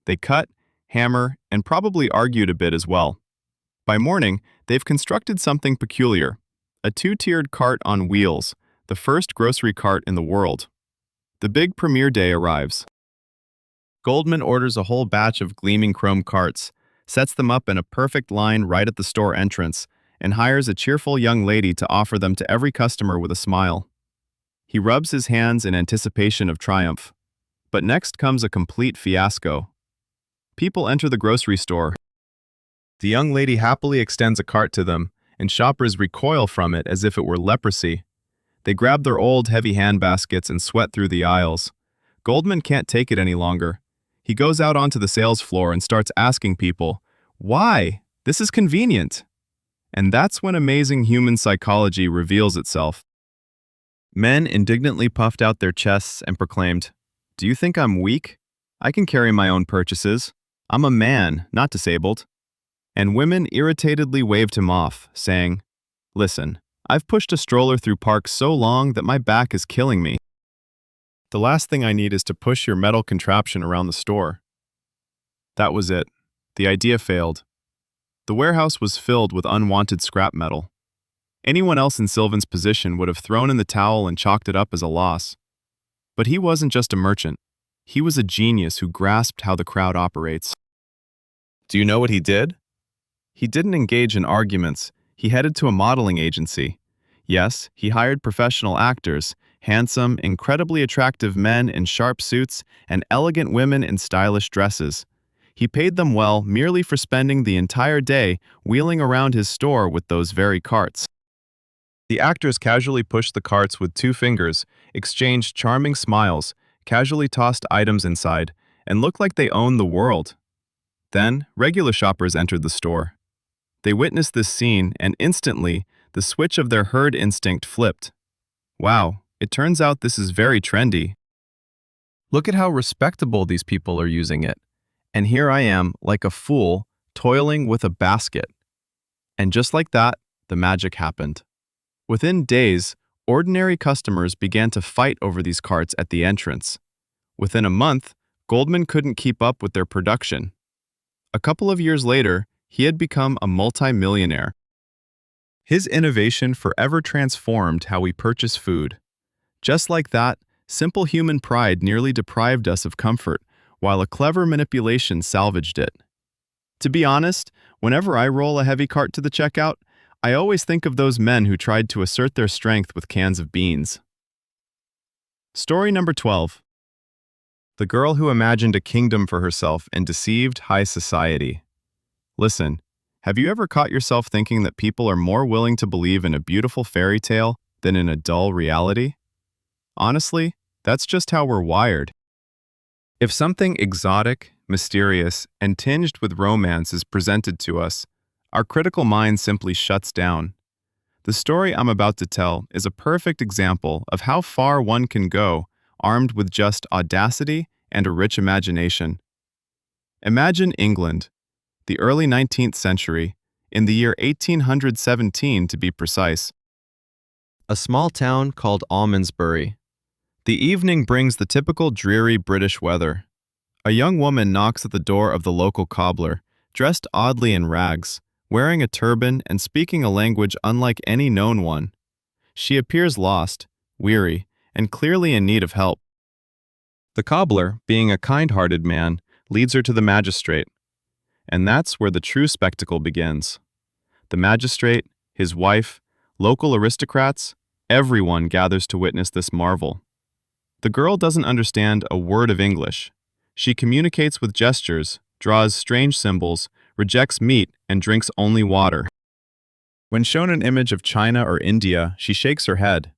[SPEAKER 1] They cut, hammer, and probably argued a bit as well. By morning, they've constructed something peculiar. A two-tiered cart on wheels, the first grocery cart in the world. The big premiere day arrives. Goldman orders a whole batch of gleaming chrome carts, sets them up in a perfect line right at the store entrance, and hires a cheerful young lady to offer them to every customer with a smile. He rubs his hands in anticipation of triumph. But next comes a complete fiasco. People enter the grocery store. The young lady happily extends a cart to them, and shoppers recoil from it as if it were leprosy. They grab their old, heavy handbaskets and sweat through the aisles. Goldman can't take it any longer. He goes out onto the sales floor and starts asking people, "Why? This is convenient." And that's when amazing human psychology reveals itself. Men indignantly puffed out their chests and proclaimed, "Do you think I'm weak? I can carry my own purchases. I'm a man, not disabled." And women irritatedly waved him off, saying, "Listen, I've pushed a stroller through parks so long that my back is killing me. The last thing I need is to push your metal contraption around the store." That was it. The idea failed. The warehouse was filled with unwanted scrap metal. Anyone else in Sylvan's position would have thrown in the towel and chalked it up as a loss. But he wasn't just a merchant. He was a genius who grasped how the crowd operates. Do you know what he did? He didn't engage in arguments. He headed to a modeling agency. Yes, he hired professional actors. handsome, incredibly attractive men in sharp suits, and elegant women in stylish dresses. He paid them well merely for spending the entire day wheeling around his store with those very carts. The actors casually pushed the carts with 2 fingers, exchanged charming smiles, casually tossed items inside, and looked like they owned the world. Then, regular shoppers entered the store. They witnessed this scene, and instantly, the switch of their herd instinct flipped. Wow, it turns out this is very trendy. Look at how respectable these people are using it. And here I am, like a fool, toiling with a basket. And just like that, the magic happened. Within days, ordinary customers began to fight over these carts at the entrance. Within a month, Goldman couldn't keep up with their production. A couple of years later, he had become a multi-millionaire. His innovation forever transformed how we purchase food. Just like that, simple human pride nearly deprived us of comfort, while a clever manipulation salvaged it. To be honest, whenever I roll a heavy cart to the checkout, I always think of those men who tried to assert their strength with cans of beans. Story number 12. The girl who imagined a kingdom for herself and deceived high society. Listen, have you ever caught yourself thinking that people are more willing to believe in a beautiful fairy tale than in a dull reality? Honestly, that's just how we're wired. If something exotic, mysterious, and tinged with romance is presented to us, our critical mind simply shuts down. The story I'm about to tell is a perfect example of how far one can go armed with just audacity and a rich imagination. Imagine England, the early 19th century, in the year 1817 to be precise. A small town called Almondsbury. The evening brings the typical dreary British weather. A young woman knocks at the door of the local cobbler, dressed oddly in rags, wearing a turban and speaking a language unlike any known one. She appears lost, weary, and clearly in need of help. The cobbler, being a kind-hearted man, leads her to the magistrate. And that's where the true spectacle begins. The magistrate, his wife, local aristocrats, everyone gathers to witness this marvel. The girl doesn't understand a word of English. She communicates with gestures, draws strange symbols, rejects meat, and drinks only water. When shown an image of China or India, she shakes her head.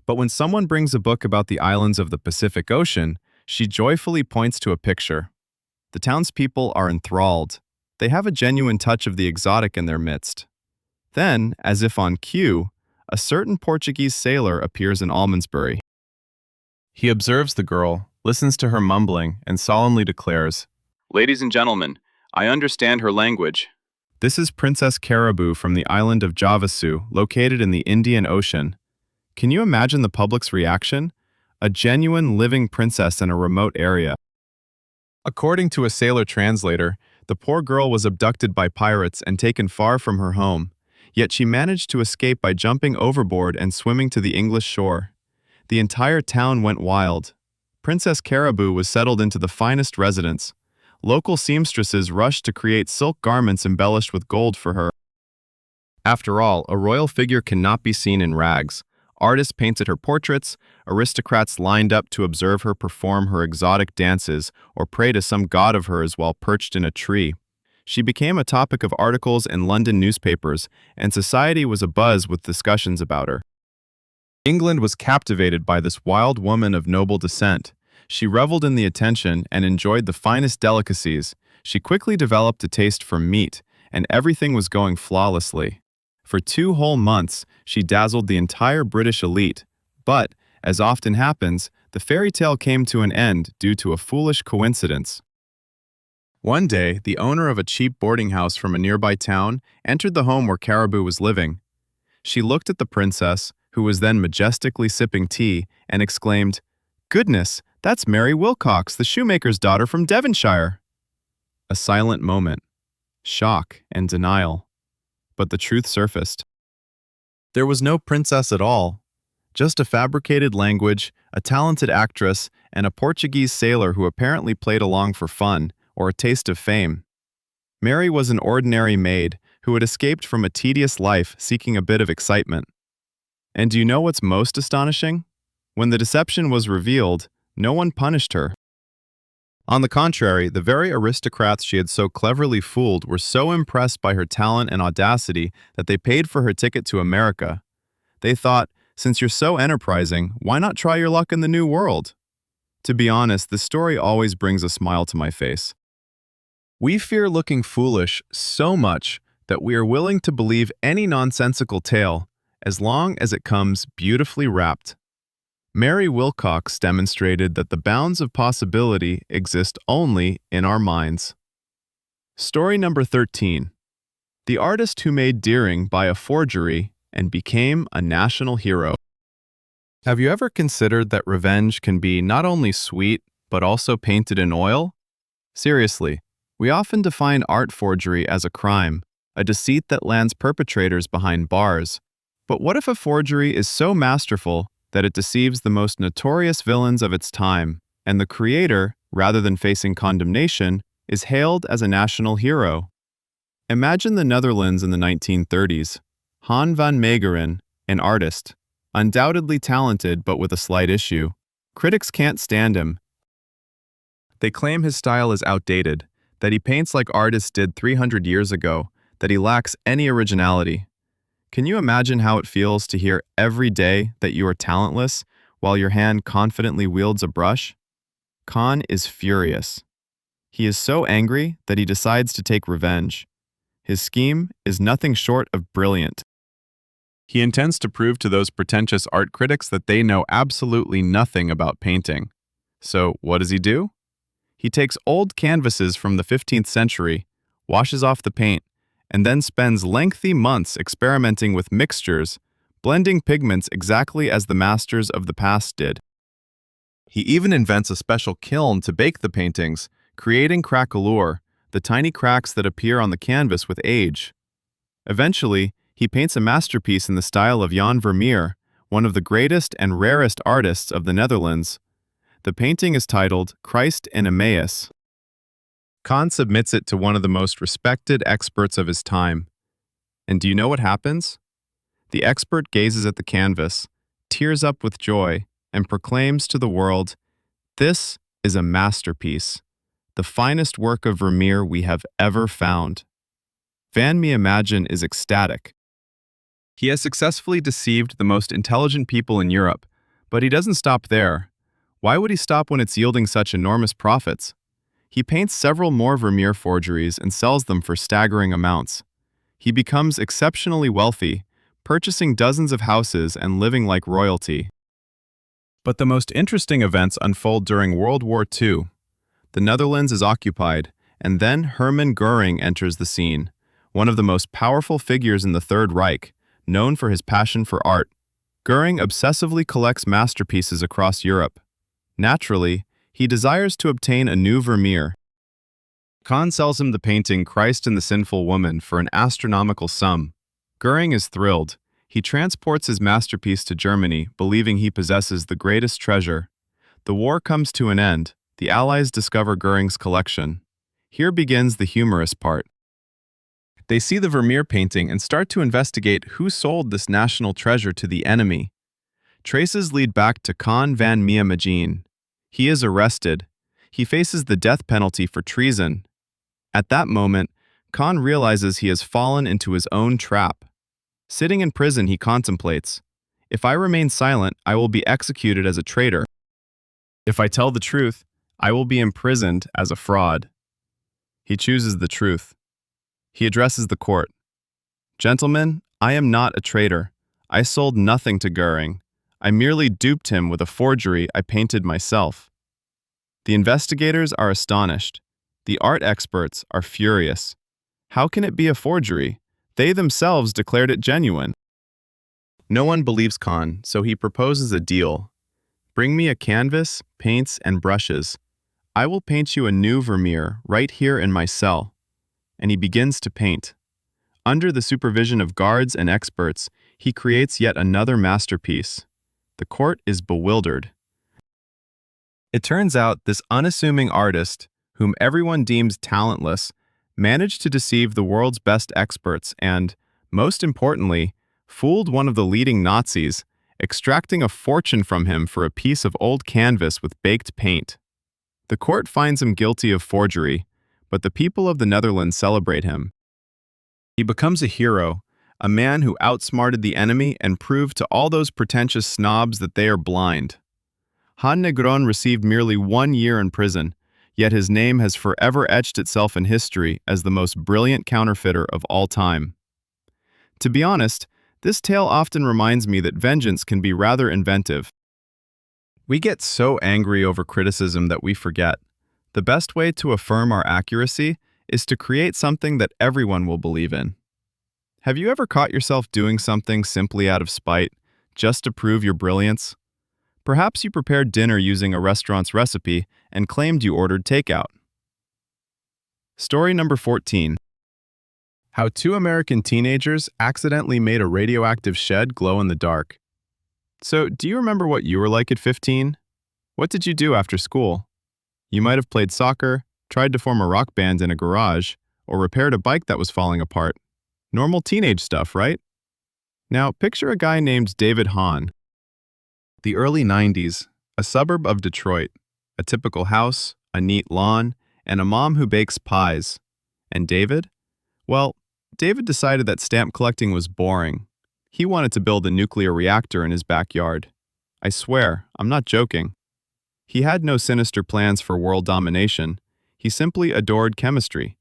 [SPEAKER 1] But when someone brings a book about the islands of the Pacific Ocean, she joyfully points to a picture. The townspeople are enthralled. They have a genuine touch of the exotic in their midst. Then, as if on cue, a certain Portuguese sailor appears in Almondsbury. He observes the girl, listens to her mumbling, and solemnly declares, "Ladies and gentlemen, I understand her language." This is Princess Caribou from the island of Javasu, located in the Indian Ocean. Can you imagine the public's reaction? A genuine living princess in a remote area. According to a sailor translator, the poor girl was abducted by pirates and taken far from her home, yet she managed to escape by jumping overboard and swimming to the English shore. The entire town went wild. Princess Caribou was settled into the finest residence. Local seamstresses rushed to create silk garments embellished with gold for her. After all, a royal figure cannot be seen in rags. Artists painted her portraits, aristocrats lined up to observe her perform her exotic dances or pray to some god of hers while perched in a tree. She became a topic of articles in London newspapers, and society was abuzz with discussions about her. England was captivated by this wild woman of noble descent. She reveled in the attention and enjoyed the finest delicacies. She quickly developed a taste for meat, and everything was going flawlessly. For 2 whole months, she dazzled the entire British elite. But, as often happens, the fairy tale came to an end due to a foolish coincidence. One day, the owner of a cheap boarding house from a nearby town entered the home where Caribou was living. She looked at the princess, who was then majestically sipping tea, and exclaimed, "Goodness, that's Mary Wilcox, the shoemaker's daughter from Devonshire." A silent moment, shock and denial. But the truth surfaced. There was no princess at all, just a fabricated language, a talented actress, and a Portuguese sailor who apparently played along for fun or a taste of fame. Mary was an ordinary maid who had escaped from a tedious life seeking a bit of excitement. And do you know what's most astonishing? When the deception was revealed, no one punished her. On the contrary, the very aristocrats she had so cleverly fooled were so impressed by her talent and audacity that they paid for her ticket to America. They thought, since you're so enterprising, why not try your luck in the New World? To be honest, this story always brings a smile to my face. We fear looking foolish so much that we are willing to believe any nonsensical tale as long as it comes beautifully wrapped. Mary Wilcox demonstrated that the bounds of possibility exist only in our minds. Story number 13. The artist who made Deering by a forgery and became a national hero. Have you ever considered that revenge can be not only sweet, but also painted in oil? Seriously, we often define art forgery as a crime, a deceit that lands perpetrators behind bars. But what if a forgery is so masterful that it deceives the most notorious villains of its time, and the creator, rather than facing condemnation, is hailed as a national hero? Imagine the Netherlands in the 1930s. Han van Meegeren, an artist, undoubtedly talented but with a slight issue. Critics can't stand him. They claim his style is outdated, that he paints like artists did 300 years ago, that he lacks any originality. Can you imagine how it feels to hear every day that you are talentless while your hand confidently wields a brush? Khan is furious. He is so angry that he decides to take revenge. His scheme is nothing short of brilliant. He intends to prove to those pretentious art critics that they know absolutely nothing about painting. So what does he do? He takes old canvases from the 15th century, washes off the paint, and then spends lengthy months experimenting with mixtures, blending pigments exactly as the masters of the past did. He even invents a special kiln to bake the paintings, creating craquelure, the tiny cracks that appear on the canvas with age. Eventually, he paints a masterpiece in the style of Jan Vermeer, one of the greatest and rarest artists of the Netherlands. The painting is titled Christ in Emmaus. Khan submits it to one of the most respected experts of his time. And do you know what happens? The expert gazes at the canvas, tears up with joy, and proclaims to the world, "This is a masterpiece, the finest work of Vermeer we have ever found." Van Meegeren is ecstatic. He has successfully deceived the most intelligent people in Europe, but he doesn't stop there. Why would he stop when it's yielding such enormous profits? He paints several more Vermeer forgeries and sells them for staggering amounts. He becomes exceptionally wealthy, purchasing dozens of houses and living like royalty. But the most interesting events unfold during World War II. The Netherlands is occupied, and then Hermann Göring enters the scene, one of the most powerful figures in the Third Reich, known for his passion for art. Göring obsessively collects masterpieces across Europe. Naturally, he desires to obtain a new Vermeer. Khan sells him the painting Christ and the Sinful Woman for an astronomical sum. Göring is thrilled. He transports his masterpiece to Germany, believing he possesses the greatest treasure. The war comes to an end. The Allies discover Göring's collection. Here begins the humorous part. They see the Vermeer painting and start to investigate who sold this national treasure to the enemy. Traces lead back to Khan van Meegeren. He is arrested. He faces the death penalty for treason. At that moment, Khan realizes he has fallen into his own trap. Sitting in prison, he contemplates, "If I remain silent, I will be executed as a traitor. If I tell the truth, I will be imprisoned as a fraud." He chooses the truth. He addresses the court. "Gentlemen, I am not a traitor. I sold nothing to Göring. I merely duped him with a forgery I painted myself." The investigators are astonished. The art experts are furious. How can it be a forgery? They themselves declared it genuine. No one believes Khan, so he proposes a deal. "Bring me a canvas, paints, and brushes. I will paint you a new Vermeer right here in my cell." And he begins to paint. Under the supervision of guards and experts, he creates yet another masterpiece. The court is bewildered. It turns out this unassuming artist, whom everyone deems talentless, managed to deceive the world's best experts and, most importantly, fooled one of the leading Nazis, extracting a fortune from him for a piece of old canvas with baked paint. The court finds him guilty of forgery, but the people of the Netherlands celebrate him. He becomes a hero, a man who outsmarted the enemy and proved to all those pretentious snobs that they are blind. Han Negron received merely 1 year in prison, yet his name has forever etched itself in history as the most brilliant counterfeiter of all time. To be honest, this tale often reminds me that vengeance can be rather inventive. We get so angry over criticism that we forget. The best way to affirm our accuracy is to create something that everyone will believe in. Have you ever caught yourself doing something simply out of spite, just to prove your brilliance? Perhaps you prepared dinner using a restaurant's recipe and claimed you ordered takeout. Story number 14. How 2 American teenagers accidentally made a radioactive shed glow in the dark. So, do you remember what you were like at 15? What did you do after school? You might have played soccer, tried to form a rock band in a garage, or repaired a bike that was falling apart. Normal teenage stuff, right? Now, picture a guy named David Hahn. The early 90s, a suburb of Detroit, a typical house, a neat lawn, and a mom who bakes pies. And David? Well, David decided that stamp collecting was boring. He wanted to build a nuclear reactor in his backyard. I swear, I'm not joking. He had no sinister plans for world domination. He simply adored chemistry.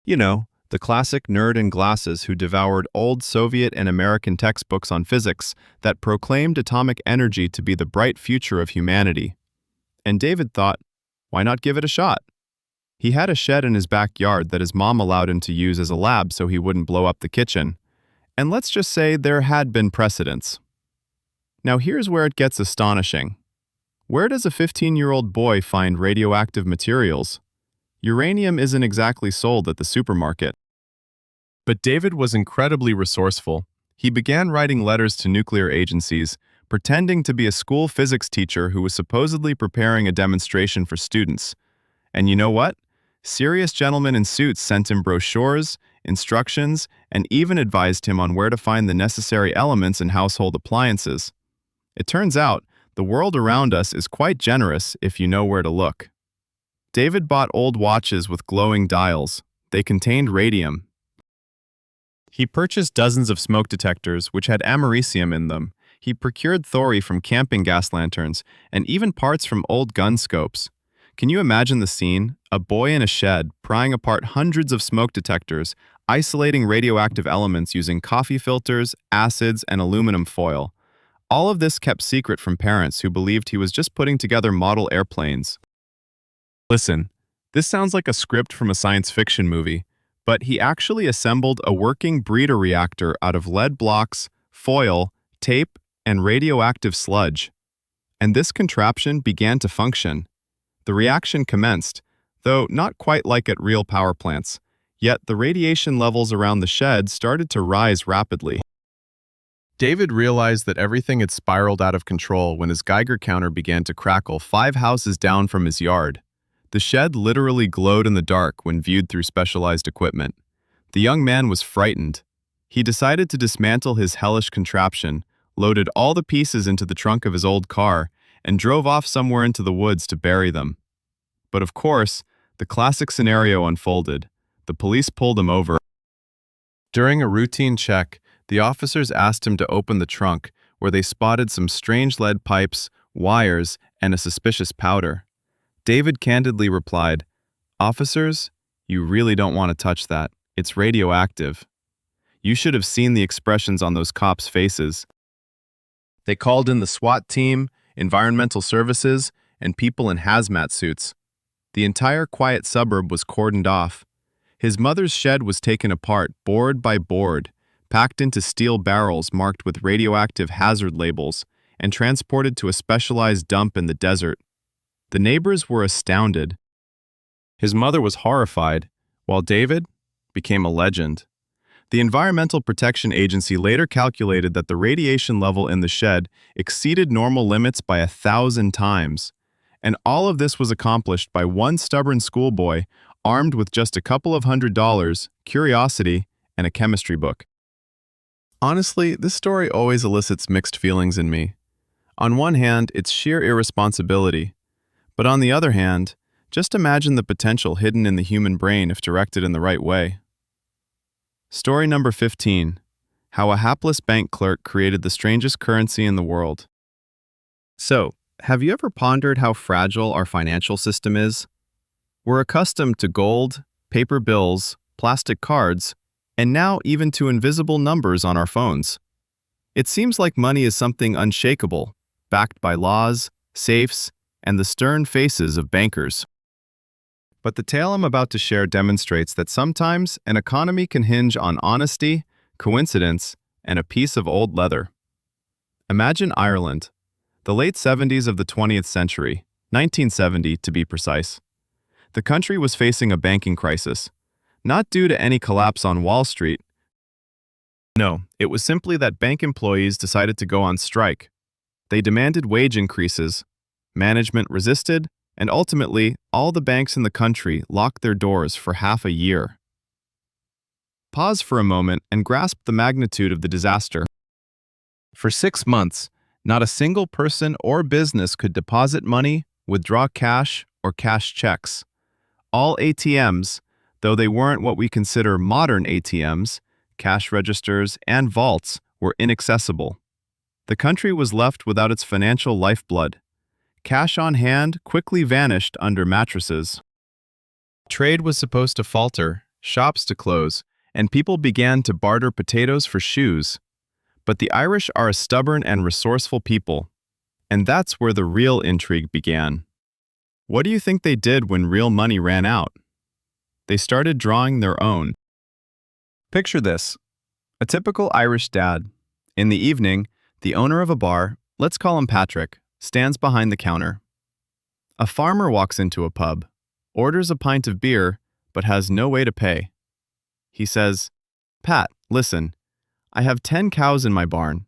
[SPEAKER 1] You know, the classic nerd in glasses who devoured old Soviet and American textbooks on physics that proclaimed atomic energy to be the bright future of humanity. And David thought, why not give it a shot? He had a shed in his backyard that his mom allowed him to use as a lab so he wouldn't blow up the kitchen. And let's just say there had been precedents. Now here's where it gets astonishing. Where does a 15-year-old boy find radioactive materials? Uranium isn't exactly sold at the supermarket. But David was incredibly resourceful. He began writing letters to nuclear agencies, pretending to be a school physics teacher who was supposedly preparing a demonstration for students. And you know what? Serious gentlemen in suits sent him brochures, instructions, and even advised him on where to find the necessary elements in household appliances. It turns out, the world around us is quite generous if you know where to look. David bought old watches with glowing dials. They contained radium. He purchased dozens of smoke detectors which had americium in them. He procured thori from camping gas lanterns, and even parts from old gun scopes. Can you imagine the scene? A boy in a shed, prying apart hundreds of smoke detectors, isolating radioactive elements using coffee filters, acids, and aluminum foil. All of this kept secret from parents who believed he was just putting together model airplanes. Listen, this sounds like a script from a science fiction movie, but he actually assembled a working breeder reactor out of lead blocks, foil, tape, and radioactive sludge. And this contraption began to function. The reaction commenced, though not quite like at real power plants, yet the radiation levels around the shed started to rise rapidly. David realized that everything had spiraled out of control when his Geiger counter began to crackle 5 houses down from his yard. The shed literally glowed in the dark when viewed through specialized equipment. The young man was frightened. He decided to dismantle his hellish contraption, loaded all the pieces into the trunk of his old car, and drove off somewhere into the woods to bury them. But of course, the classic scenario unfolded. The police pulled him over. During a routine check, the officers asked him to open the trunk, where they spotted some strange lead pipes, wires, and a suspicious powder. David candidly replied, "Officers, you really don't want to touch that. It's radioactive." You should have seen the expressions on those cops' faces. They called in the SWAT team, environmental services, and people in hazmat suits. The entire quiet suburb was cordoned off. His mother's shed was taken apart, board by board, packed into steel barrels marked with radioactive hazard labels, and transported to a specialized dump in the desert. The neighbors were astounded. His mother was horrified, while David became a legend. The Environmental Protection Agency later calculated that the radiation level in the shed exceeded normal limits by 1,000 times. And all of this was accomplished by one stubborn schoolboy armed with just a couple of $100, curiosity, and a chemistry book. Honestly, this story always elicits mixed feelings in me. On one hand, it's sheer irresponsibility, but on the other hand, just imagine the potential hidden in the human brain if directed in the right way. Story number 15. How a hapless bank clerk created the strangest currency in the world. So, have you ever pondered how fragile our financial system is? We're accustomed to gold, paper bills, plastic cards, and now even to invisible numbers on our phones. It seems like money is something unshakable, backed by laws, safes, and the stern faces of bankers. But the tale I'm about to share demonstrates that sometimes an economy can hinge on honesty, coincidence, and a piece of old leather. Imagine Ireland, the late 70s of the 20th century, 1970 to be precise. The country was facing a banking crisis, not due to any collapse on Wall Street. No, it was simply that bank employees decided to go on strike. They demanded wage increases, management resisted, and ultimately, all the banks in the country locked their doors for half a year. Pause for a moment and grasp the magnitude of the disaster. For 6 months, not a single person or business could deposit money, withdraw cash, or cash checks. All ATMs, though they weren't what we consider modern ATMs, cash registers, and vaults, were inaccessible. The country was left without its financial lifeblood. Cash on hand quickly vanished under mattresses. Trade was supposed to falter, shops to close, and people began to barter potatoes for shoes. But the Irish are a stubborn and resourceful people, and that's where the real intrigue began. What do you think they did when real money ran out? They started drawing their own. Picture this: a typical Irish dad. In the evening, the owner of a bar, let's call him Patrick, stands behind the counter. A farmer walks into a pub, orders a pint of beer, but has no way to pay. He says, "Pat, listen, I have 10 cows in my barn.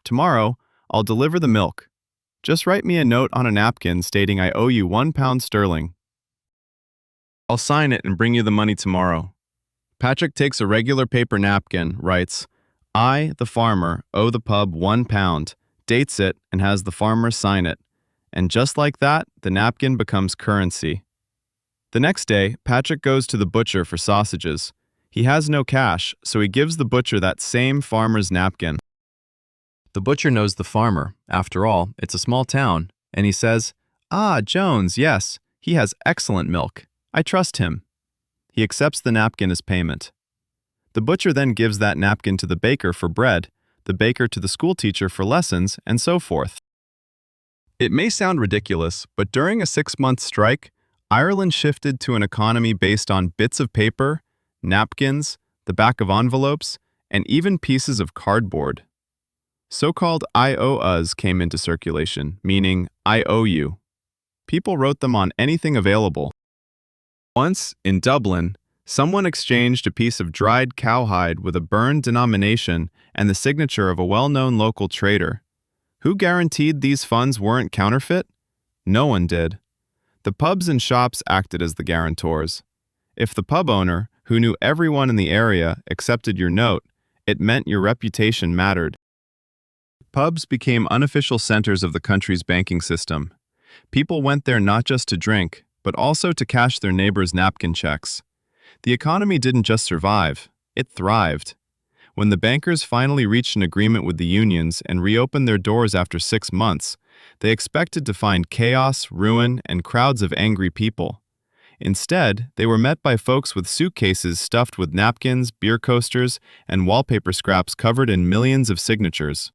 [SPEAKER 1] Tomorrow, I'll deliver the milk. Just write me a note on a napkin stating I owe you £1. I'll sign it and bring you the money tomorrow." Patrick takes a regular paper napkin, writes, "I, the farmer, owe the pub £1, dates it, and has the farmer sign it. And just like that, the napkin becomes currency. The next day, Patrick goes to the butcher for sausages. He has no cash, so he gives the butcher that same farmer's napkin. The butcher knows the farmer. After all, it's a small town. And he says, "Ah, Jones, yes, he has excellent milk. I trust him." He accepts the napkin as payment. The butcher then gives that napkin to the baker for bread, the baker to the schoolteacher for lessons, and so forth. It may sound ridiculous, but during a 6-month strike, Ireland shifted to an economy based on bits of paper, napkins, the back of envelopes, and even pieces of cardboard. So-called I owe us came into circulation, meaning I owe you. People wrote them on anything available. Once, in Dublin, someone exchanged a piece of dried cowhide with a burned denomination and the signature of a well-known local trader. Who guaranteed these funds weren't counterfeit? No one did. The pubs and shops acted as the guarantors. If the pub owner, who knew everyone in the area, accepted your note, it meant your reputation mattered. Pubs became unofficial centers of the country's banking system. People went there not just to drink, but also to cash their neighbors' napkin checks. The economy didn't just survive, it thrived. When the bankers finally reached an agreement with the unions and reopened their doors after 6 months, they expected to find chaos, ruin, and crowds of angry people. Instead, they were met by folks with suitcases stuffed with napkins, beer coasters, and wallpaper scraps covered in millions of signatures.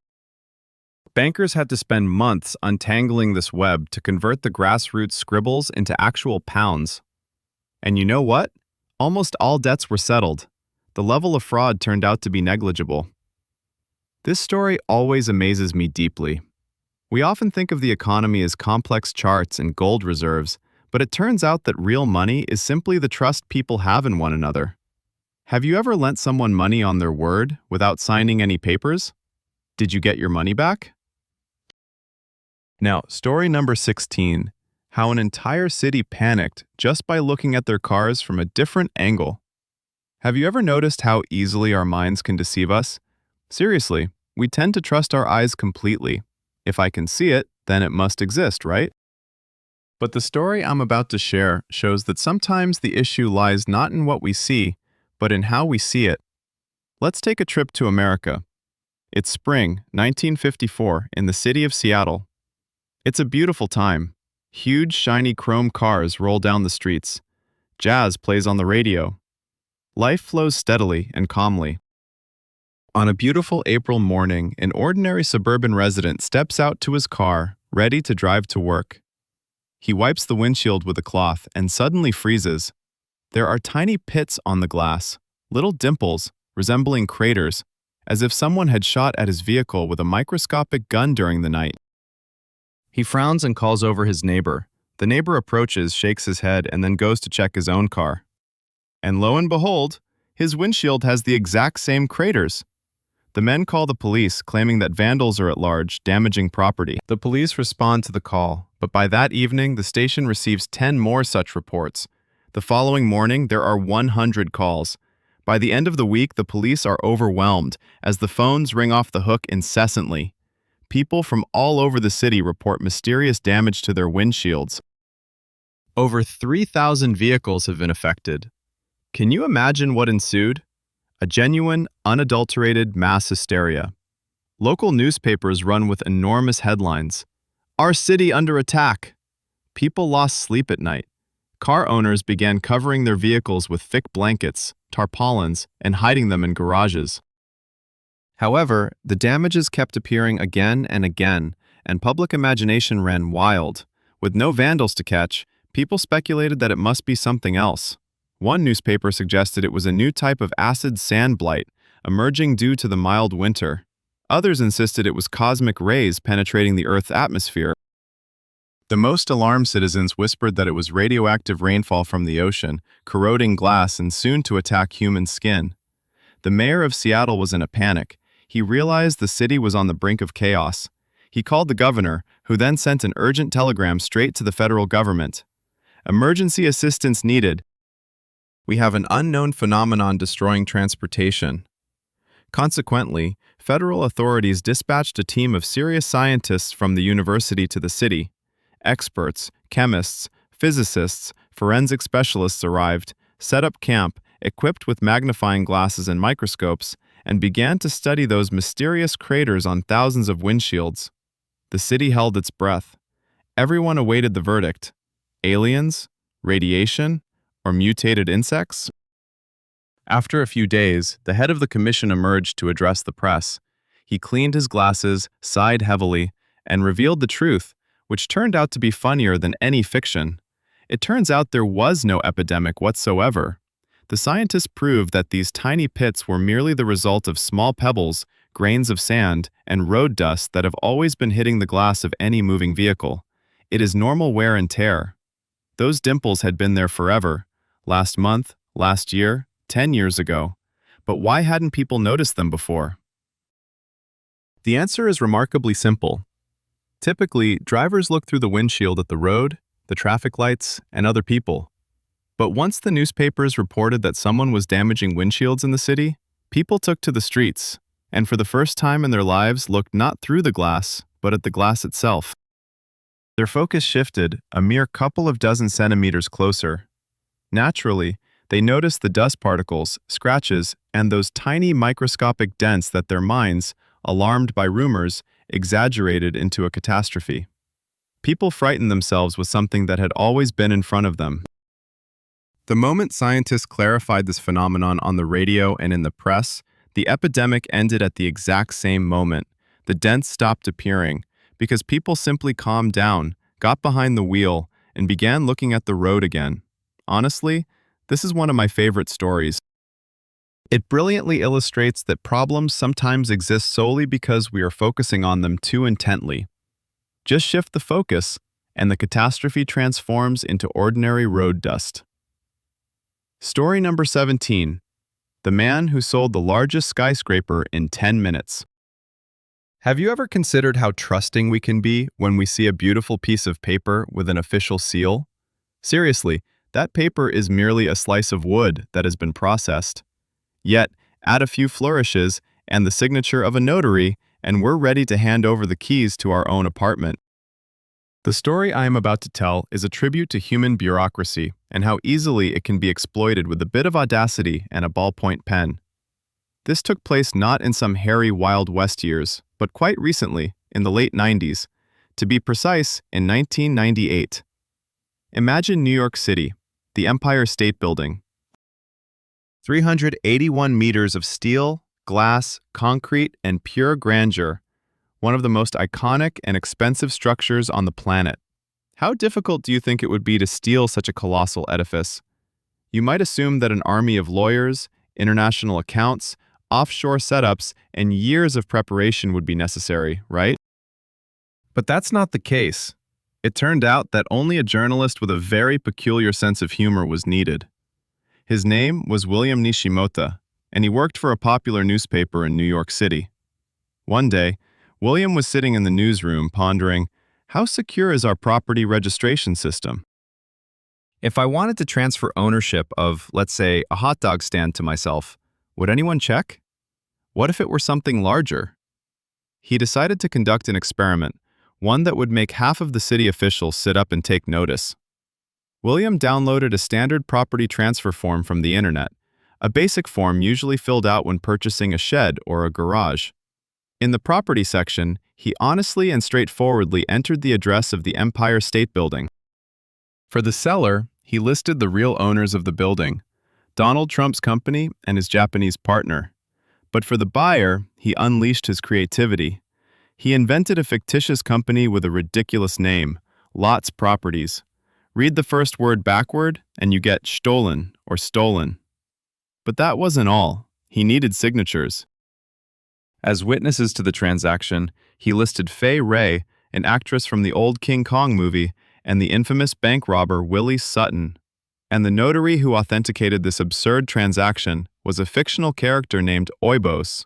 [SPEAKER 1] Bankers had to spend months untangling this web to convert the grassroots scribbles into actual pounds. And you know what? Almost all debts were settled. The level of fraud turned out to be negligible. This story always amazes me deeply. We often think of the economy as complex charts and gold reserves, but it turns out that real money is simply the trust people have in one another. Have you ever lent someone money on their word without signing any papers? Did you get your money back? Now, story number 16. How an entire city panicked just by looking at their cars from a different angle. Have you ever noticed how easily our minds can deceive us? Seriously, we tend to trust our eyes completely. If I can see it, then it must exist, right? But the story I'm about to share shows that sometimes the issue lies not in what we see, but in how we see it. Let's take a trip to America. It's spring, 1954, in the city of Seattle. It's a beautiful time. Huge, shiny chrome cars roll down the streets. Jazz plays on the radio. Life flows steadily and calmly. On a beautiful April morning, an ordinary suburban resident steps out to his car, ready to drive to work. He wipes the windshield with a cloth and suddenly freezes. There are tiny pits on the glass, little dimples resembling craters, as if someone had shot at his vehicle with a microscopic gun during the night. He frowns and calls over his neighbor. The neighbor approaches, shakes his head, and then goes to check his own car. And lo and behold, his windshield has the exact same craters. The men call the police, claiming that vandals are at large, damaging property. The police respond to the call, but by that evening, the station receives 10 more such reports. The following morning, there are 100 calls. By the end of the week, the police are overwhelmed, as the phones ring off the hook incessantly. People from all over the city report mysterious damage to their windshields. Over 3,000 vehicles have been affected. Can you imagine what ensued? A genuine, unadulterated mass hysteria. Local newspapers run with enormous headlines. "Our city under attack." People lost sleep at night. Car owners began covering their vehicles with thick blankets, tarpaulins, and hiding them in garages. However, the damages kept appearing again and again, and public imagination ran wild. With no vandals to catch, people speculated that it must be something else. One newspaper suggested it was a new type of acid sand blight, emerging due to the mild winter. Others insisted it was cosmic rays penetrating the Earth's atmosphere. The most alarmed citizens whispered that it was radioactive rainfall from the ocean, corroding glass and soon to attack human skin. The mayor of Seattle was in a panic. He realized the city was on the brink of chaos. He called the governor, who then sent an urgent telegram straight to the federal government. "Emergency assistance needed. We have an unknown phenomenon destroying transportation." Consequently, federal authorities dispatched a team of serious scientists from the university to the city. Experts, chemists, physicists, forensic specialists arrived, set up camp, equipped with magnifying glasses and microscopes, and began to study those mysterious craters on thousands of windshields. The city held its breath. Everyone awaited the verdict. Aliens? Radiation? Or mutated insects? After a few days, the head of the commission emerged to address the press. He cleaned his glasses, sighed heavily, and revealed the truth, which turned out to be funnier than any fiction. It turns out there was no epidemic whatsoever. The scientists proved that these tiny pits were merely the result of small pebbles, grains of sand, and road dust that have always been hitting the glass of any moving vehicle. It is normal wear and tear. Those dimples had been there forever, last month, last year, 10 years ago. But why hadn't people noticed them before? The answer is remarkably simple. Typically, drivers look through the windshield at the road, the traffic lights, and other people. But once the newspapers reported that someone was damaging windshields in the city, people took to the streets, and for the first time in their lives looked not through the glass, but at the glass itself. Their focus shifted a mere couple of dozen centimeters closer. Naturally, they noticed the dust particles, scratches, and those tiny microscopic dents that their minds, alarmed by rumors, exaggerated into a catastrophe. People frightened themselves with something that had always been in front of them. The moment scientists clarified this phenomenon on the radio and in the press, the epidemic ended at the exact same moment. The dents stopped appearing because people simply calmed down, got behind the wheel, and began looking at the road again. Honestly, this is one of my favorite stories. It brilliantly illustrates that problems sometimes exist solely because we are focusing on them too intently. Just shift the focus, and the catastrophe transforms into ordinary road dust. Story number 17. The man who sold the largest skyscraper in 10 minutes. Have you ever considered how trusting we can be when we see a beautiful piece of paper with an official seal? Seriously, that paper is merely a slice of wood that has been processed. Yet, add a few flourishes, and the signature of a notary, and we're ready to hand over the keys to our own apartment. The story I am about to tell is a tribute to human bureaucracy and how easily it can be exploited with a bit of audacity and a ballpoint pen. This took place not in some hairy Wild West years, but quite recently, in the late 90s, to be precise, in 1998. Imagine New York City, the Empire State Building. 381 meters of steel, glass, concrete, and pure grandeur, one of the most iconic and expensive structures on the planet. How difficult do you think it would be to steal such a colossal edifice? You might assume that an army of lawyers, international accounts, offshore setups, and years of preparation would be necessary, right? But that's not the case. It turned out that only a journalist with a very peculiar sense of humor was needed. His name was William Nishimota, and he worked for a popular newspaper in New York City. One day, William was sitting in the newsroom pondering, how secure is our property registration system? If I wanted to transfer ownership of, let's say, a hot dog stand to myself, would anyone check? What if it were something larger? He decided to conduct an experiment, one that would make half of the city officials sit up and take notice. William downloaded a standard property transfer form from the internet, a basic form usually filled out when purchasing a shed or a garage. In the property section, he honestly and straightforwardly entered the address of the Empire State Building. For the seller, he listed the real owners of the building, Donald Trump's company and his Japanese partner. But for the buyer, he unleashed his creativity. He invented a fictitious company with a ridiculous name, Lots Properties. Read the first word backward, and you get stolen or stolen. But that wasn't all. He needed signatures. As witnesses to the transaction, he listed Fay Wray, an actress from the old King Kong movie, and the infamous bank robber Willie Sutton. And the notary who authenticated this absurd transaction was a fictional character named Oibos.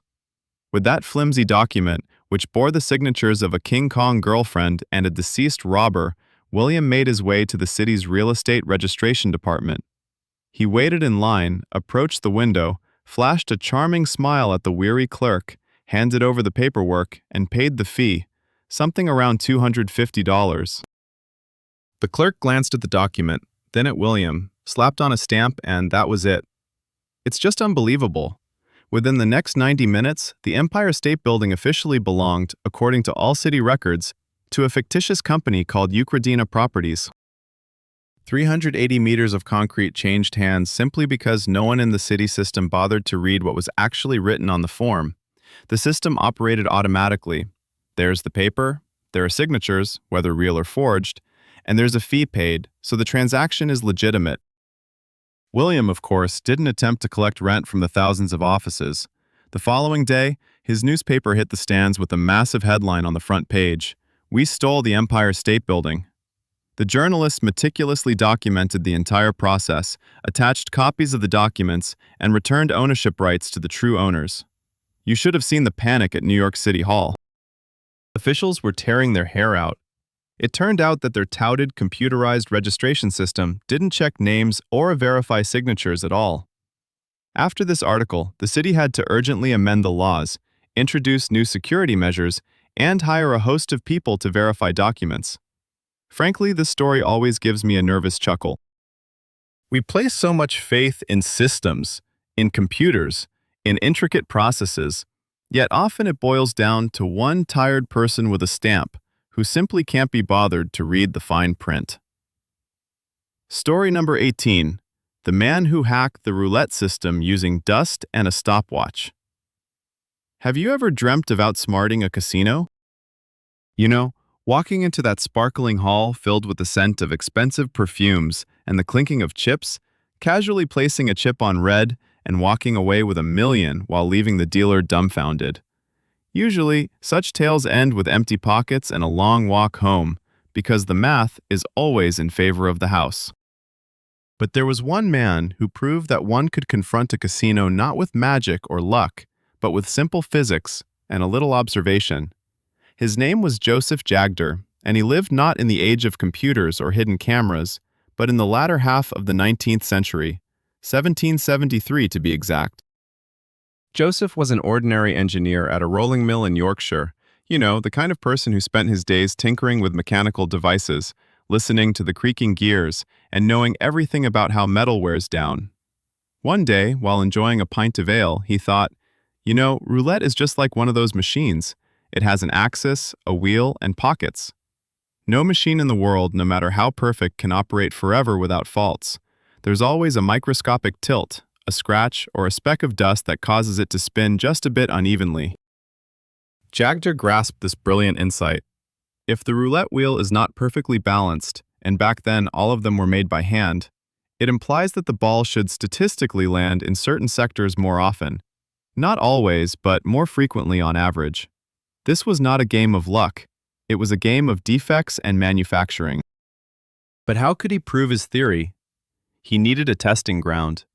[SPEAKER 1] With that flimsy document, which bore the signatures of a King Kong girlfriend and a deceased robber, William made his way to the city's real estate registration department. He waited in line, approached the window, flashed a charming smile at the weary clerk, handed over the paperwork, and paid the fee, something around $250. The clerk glanced at the document, then at William, slapped on a stamp, and that was it. It's just unbelievable. Within the next 90 minutes, the Empire State Building officially belonged, according to all city records, to a fictitious company called Ukradina Properties. 380 meters of concrete changed hands simply because no one in the city system bothered to read what was actually written on the form. The system operated automatically. There's the paper, there are signatures, whether real or forged, and there's a fee paid, so the transaction is legitimate. William, of course, didn't attempt to collect rent from the thousands of offices. The following day, his newspaper hit the stands with a massive headline on the front page, "We stole the Empire State Building." The journalists meticulously documented the entire process, attached copies of the documents, and returned ownership rights to the true owners. You should have seen the panic at New York City Hall. Officials were tearing their hair out. It turned out that their touted computerized registration system didn't check names or verify signatures at all. After this article, the city had to urgently amend the laws, introduce new security measures, and hire a host of people to verify documents. Frankly, this story always gives me a nervous chuckle. We place so much faith in systems, in computers, in intricate processes, yet often it boils down to one tired person with a stamp who simply can't be bothered to read the fine print. Story number 18. The man who hacked the roulette system using dust and a stopwatch. Have you ever dreamt of outsmarting a casino? You know, walking into that sparkling hall filled with the scent of expensive perfumes and the clinking of chips, casually placing a chip on red and walking away with $1 million while leaving the dealer dumbfounded. Usually, such tales end with empty pockets and a long walk home, because the math is always in favor of the house. But there was one man who proved that one could confront a casino not with magic or luck, but with simple physics and a little observation. His name was Joseph Jagder, and he lived not in the age of computers or hidden cameras, but in the latter half of the 19th century, 1773 to be exact. Joseph was an ordinary engineer at a rolling mill in Yorkshire. You know, the kind of person who spent his days tinkering with mechanical devices, listening to the creaking gears, and knowing everything about how metal wears down. One day, while enjoying a pint of ale, he thought, you know, roulette is just like one of those machines. It has an axis, a wheel, and pockets. No machine in the world, no matter how perfect, can operate forever without faults. There's always a microscopic tilt, a scratch, or a speck of dust that causes it to spin just a bit unevenly. Jagger grasped this brilliant insight. If the roulette wheel is not perfectly balanced, and back then all of them were made by hand, it implies that the ball should statistically land in certain sectors more often. Not always, but more frequently on average. This was not a game of luck. It was a game of defects and manufacturing. But how could he prove his theory? He needed a testing ground.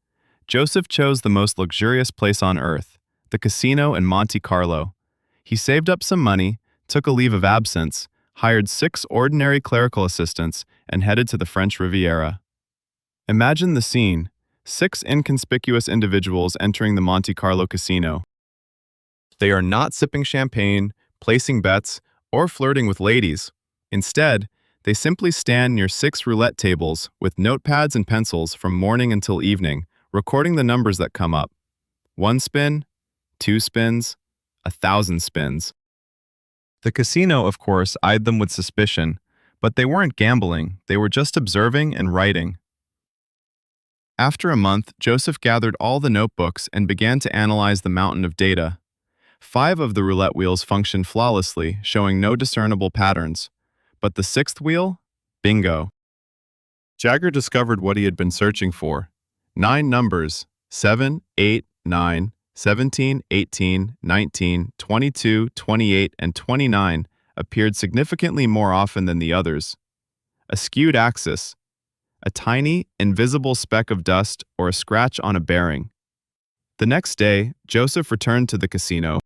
[SPEAKER 1] Joseph chose the most luxurious place on earth, the casino in Monte Carlo. He saved up some money, took a leave of absence, hired 6 ordinary clerical assistants, and headed to the French Riviera. Imagine the scene: 6 inconspicuous individuals entering the Monte Carlo casino. They are not sipping champagne, placing bets, or flirting with ladies. Instead, they simply stand near 6 roulette tables with notepads and pencils from morning until evening, recording the numbers that come up. 1 spin, 2 spins, 1,000 spins. The casino, of course, eyed them with suspicion, but they weren't gambling, they were just observing and writing. After a month, Joseph gathered all the notebooks and began to analyze the mountain of data. 5 of the roulette wheels functioned flawlessly, showing no discernible patterns. But the 6th wheel? Bingo. Jagger discovered what he had been searching for. 9 numbers: 7, 8, 9, 17, 18, 19, 22, 28, and 29 appeared significantly more often than the others. A skewed axis, a tiny, invisible speck of dust, or a scratch on a bearing. The next day, Joseph returned to the casino.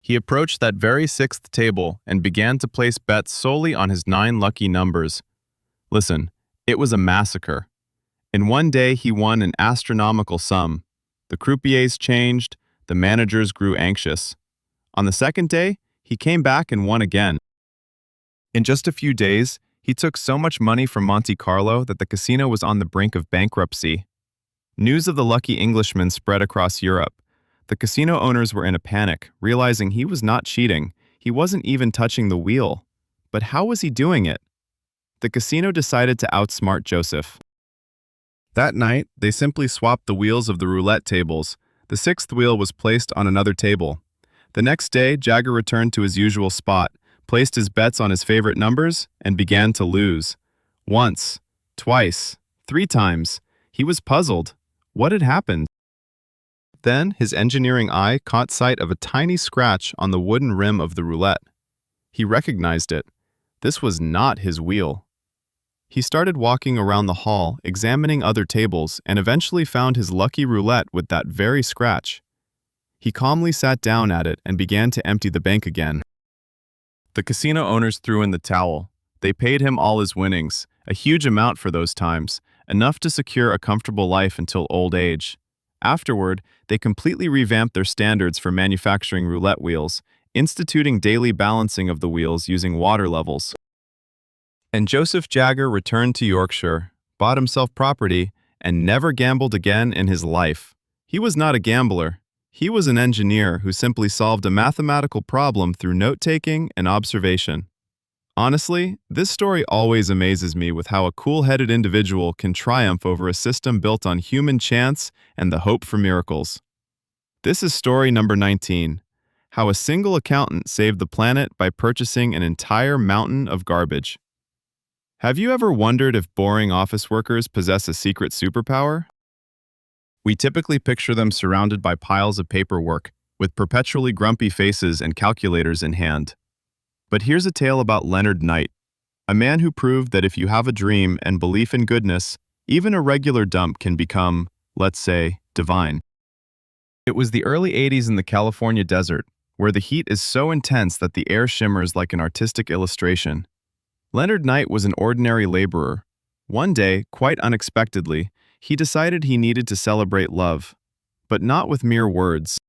[SPEAKER 1] He approached that very 6th table and began to place bets solely on his 9 lucky numbers. Listen, it was a massacre. In one day, he won an astronomical sum. The croupiers changed, the managers grew anxious. On the second day, he came back and won again. In just a few days, he took so much money from Monte Carlo that the casino was on the brink of bankruptcy. News of the lucky Englishman spread across Europe. The casino owners were in a panic, realizing he was not cheating. He wasn't even touching the wheel. But how was he doing it? The casino decided to outsmart Joseph. That night, they simply swapped the wheels of the roulette tables. The 6th wheel was placed on another table. The next day, Jagger returned to his usual spot, placed his bets on his favorite numbers, and began to lose. Once, twice, 3 times. He was puzzled. What had happened? Then, his engineering eye caught sight of a tiny scratch on the wooden rim of the roulette. He recognized it. This was not his wheel. He started walking around the hall, examining other tables, and eventually found his lucky roulette with that very scratch. He calmly sat down at it and began to empty the bank again. The casino owners threw in the towel. They paid him all his winnings, a huge amount for those times, enough to secure a comfortable life until old age. Afterward, they completely revamped their standards for manufacturing roulette wheels, instituting daily balancing of the wheels using water levels. And Joseph Jagger returned to Yorkshire, bought himself property, and never gambled again in his life. He was not a gambler. He was an engineer who simply solved a mathematical problem through note-taking and observation. Honestly, this story always amazes me with how a cool-headed individual can triumph over a system built on human chance and the hope for miracles. This is story number 19, how a single accountant saved the planet by purchasing an entire mountain of garbage. Have you ever wondered if boring office workers possess a secret superpower? We typically picture them surrounded by piles of paperwork, with perpetually grumpy faces and calculators in hand. But here's a tale about Leonard Knight, a man who proved that if you have a dream and belief in goodness, even a regular dump can become, let's say, divine. It was the early 80s in the California desert, where the heat is so intense that the air shimmers like an artistic illustration. Leonard Knight was an ordinary laborer. One day, quite unexpectedly, he decided he needed to celebrate love. but not with mere words.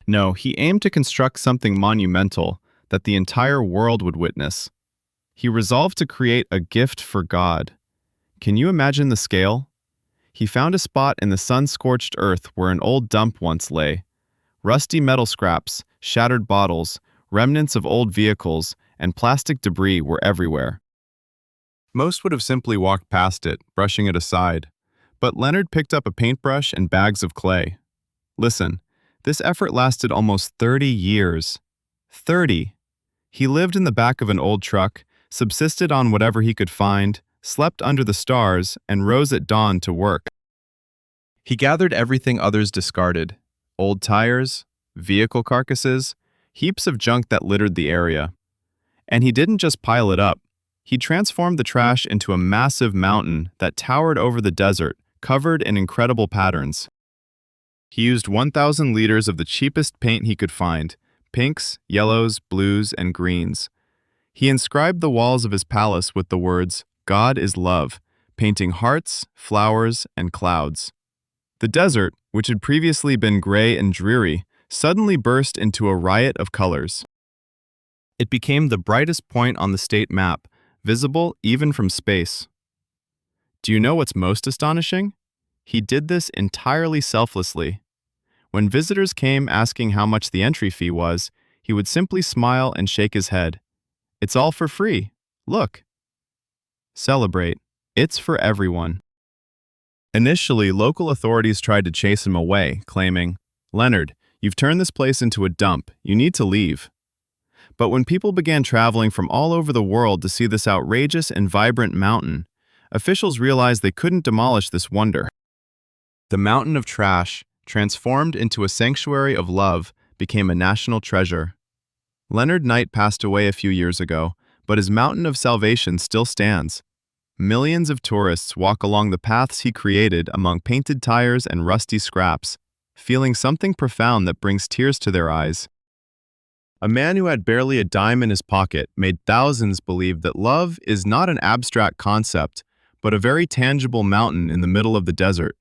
[SPEAKER 1] No, he aimed to construct something monumental that the entire world would witness. He resolved to create a gift for God. Can you imagine the scale? He found a spot in the sun-scorched earth where an old dump once lay. Rusty metal scraps, shattered bottles, remnants of old vehicles, and plastic debris were everywhere. Most would have simply walked past it, brushing it aside. But Leonard picked up a paintbrush and bags of clay. Listen, this effort lasted almost 30 years. 30! He lived in the back of an old truck, subsisted on whatever he could find, slept under the stars, and rose at dawn to work. He gathered everything others discarded: old tires, vehicle carcasses, heaps of junk that littered the area. And he didn't just pile it up. He transformed the trash into a massive mountain that towered over the desert, covered in incredible patterns. He used 1,000 liters of the cheapest paint he could find: pinks, yellows, blues, and greens. He inscribed the walls of his palace with the words, "God is love," painting hearts, flowers, and clouds. The desert, which had previously been gray and dreary, suddenly burst into a riot of colors. It became the brightest point on the state map, visible even from space. Do you know what's most astonishing? He did this entirely selflessly. When visitors came asking how much the entry fee was, he would simply smile and shake his head. "It's all for free. Look." Celebrate. It's for everyone. Initially, local authorities tried to chase him away, claiming, "Leonard, you've turned this place into a dump. You need to leave." But when people began traveling from all over the world to see this outrageous and vibrant mountain, officials realized they couldn't demolish this wonder. The mountain of trash, transformed into a sanctuary of love, became a national treasure. Leonard Knight passed away a few years ago, but his mountain of salvation still stands. Millions of tourists walk along the paths he created among painted tires and rusty scraps, feeling something profound that brings tears to their eyes. A man who had barely a dime in his pocket made thousands believe that love is not an abstract concept, but a very tangible mountain in the middle of the desert.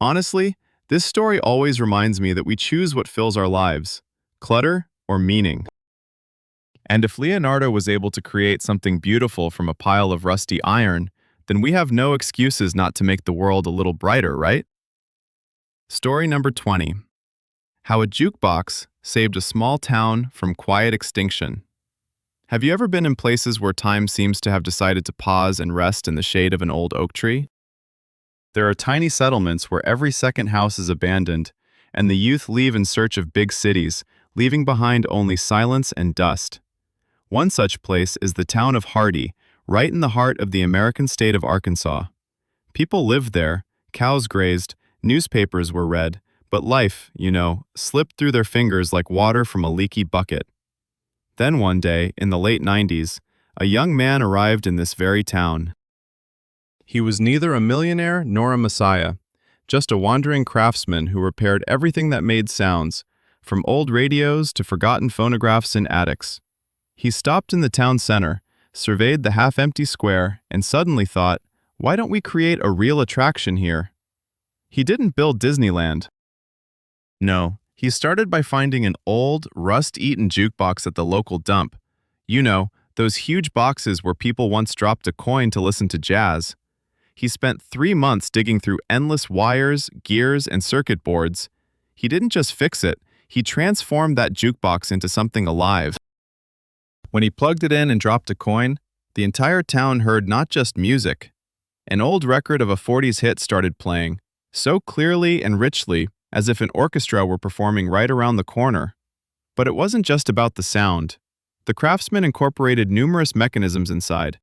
[SPEAKER 1] Honestly, this story always reminds me that we choose what fills our lives: clutter or meaning. And if Leonardo was able to create something beautiful from a pile of rusty iron, then we have no excuses not to make the world a little brighter, right? Story number 20. How a jukebox saved a small town from quiet extinction. Have you ever been in places where time seems to have decided to pause and rest in the shade of an old oak tree? There are tiny settlements where every second house is abandoned, and the youth leave in search of big cities, leaving behind only silence and dust. One such place is the town of Hardy, right in the heart of the American state of Arkansas. People lived there, cows grazed, newspapers were read, but life, slipped through their fingers like water from a leaky bucket. Then one day, in the late 90s, a young man arrived in this very town. He was neither a millionaire nor a messiah, just a wandering craftsman who repaired everything that made sounds, from old radios to forgotten phonographs in attics. He stopped in the town center, surveyed the half-empty square, and suddenly thought, why don't we create a real attraction here? He didn't build Disneyland. No, he started by finding an old, rust-eaten jukebox at the local dump. Those huge boxes where people once dropped a coin to listen to jazz. He spent 3 months digging through endless wires, gears, and circuit boards. He didn't just fix it, he transformed that jukebox into something alive. When he plugged it in and dropped a coin, the entire town heard not just music. An old record of a 40s hit started playing, so clearly and richly as if an orchestra were performing right around the corner. But it wasn't just about the sound. The craftsman incorporated numerous mechanisms inside.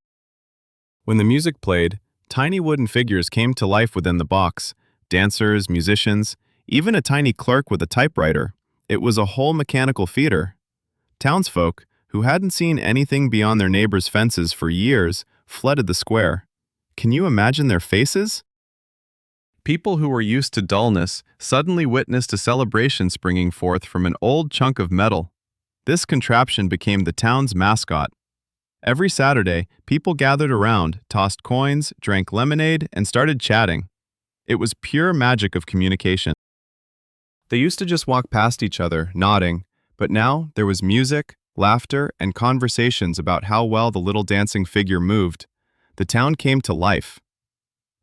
[SPEAKER 1] When the music played, tiny wooden figures came to life within the box: dancers, musicians, even a tiny clerk with a typewriter. It was a whole mechanical theater. Townsfolk, who hadn't seen anything beyond their neighbors' fences for years, flooded the square. Can you imagine their faces? People who were used to dullness suddenly witnessed a celebration springing forth from an old chunk of metal. This contraption became the town's mascot. Every Saturday, people gathered around, tossed coins, drank lemonade, and started chatting. It was pure magic of communication. They used to just walk past each other, nodding, but now there was music, laughter, and conversations about how well the little dancing figure moved. The town came to life.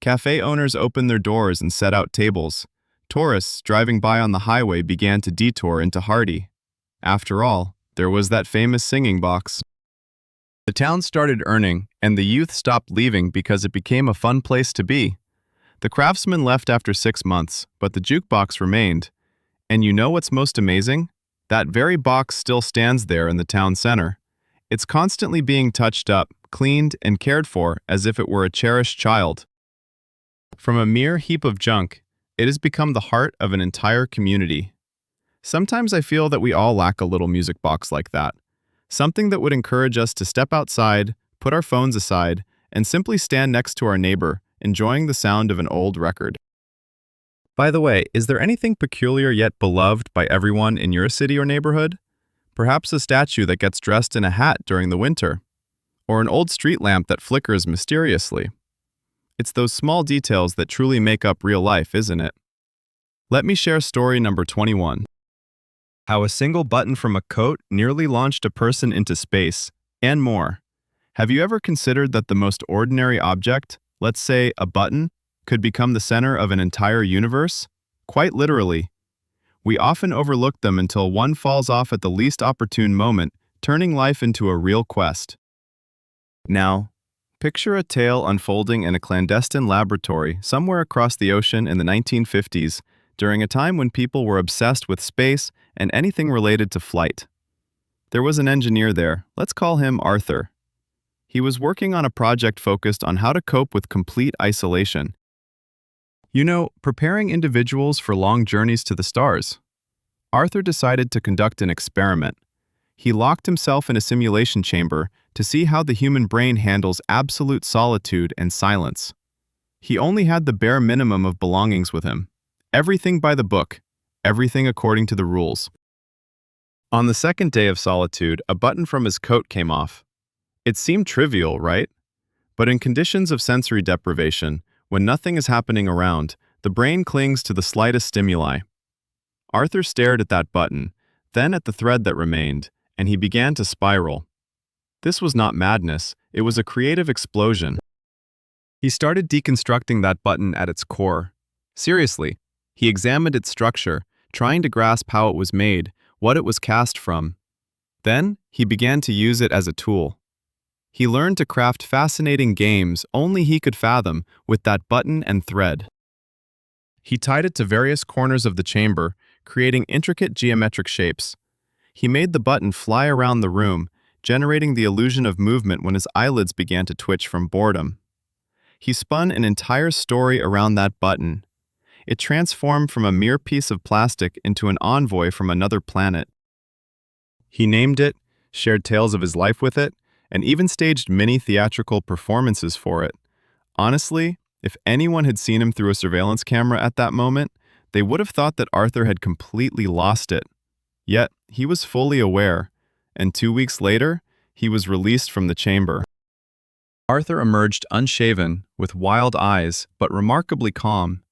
[SPEAKER 1] Cafe owners opened their doors and set out tables. Tourists driving by on the highway began to detour into Hardy. After all, there was that famous singing box. The town started earning, and the youth stopped leaving because it became a fun place to be. The craftsman left after 6 months, but the jukebox remained. And you know what's most amazing? That very box still stands there in the town center. It's constantly being touched up, cleaned, and cared for as if it were a cherished child. From a mere heap of junk, it has become the heart of an entire community. Sometimes I feel that we all lack a little music box like that. Something that would encourage us to step outside, put our phones aside, and simply stand next to our neighbor, enjoying the sound of an old record. By the way, is there anything peculiar yet beloved by everyone in your city or neighborhood? Perhaps a statue that gets dressed in a hat during the winter, or an old street lamp that flickers mysteriously. It's those small details that truly make up real life, isn't it? Let me share story number 21. How a single button from a coat nearly launched a person into space, and more. Have you ever considered that the most ordinary object, let's say a button, could become the center of an entire universe? Quite literally. We often overlook them until one falls off at the least opportune moment, turning life into a real quest. Now, picture a tale unfolding in a clandestine laboratory somewhere across the ocean in the 1950s, during a time when people were obsessed with space and anything related to flight. There was an engineer there, let's call him Arthur. He was working on a project focused on how to cope with complete isolation. You know, preparing individuals for long journeys to the stars. Arthur decided to conduct an experiment. He locked himself in a simulation chamber to see how the human brain handles absolute solitude and silence. He only had the bare minimum of belongings with him. Everything by the book, everything according to the rules. On the second day of solitude, a button from his coat came off. It seemed trivial, right? But in conditions of sensory deprivation, when nothing is happening around, the brain clings to the slightest stimuli. Arthur stared at that button, then at the thread that remained, and he began to spiral. This was not madness, it was a creative explosion. He started deconstructing that button at its core. Seriously, he examined its structure, trying to grasp how it was made, what it was cast from. Then, he began to use it as a tool. He learned to craft fascinating games only he could fathom with that button and thread. He tied it to various corners of the chamber, creating intricate geometric shapes. He made the button fly around the room, generating the illusion of movement when his eyelids began to twitch from boredom. He spun an entire story around that button. It transformed from a mere piece of plastic into an envoy from another planet. He named it, shared tales of his life with it, and even staged mini theatrical performances for it. Honestly, if anyone had seen him through a surveillance camera at that moment, they would have thought that Arthur had completely lost it. Yet, he was fully aware, and 2 weeks later, he was released from the chamber. Arthur emerged unshaven, with wild eyes, but remarkably calm.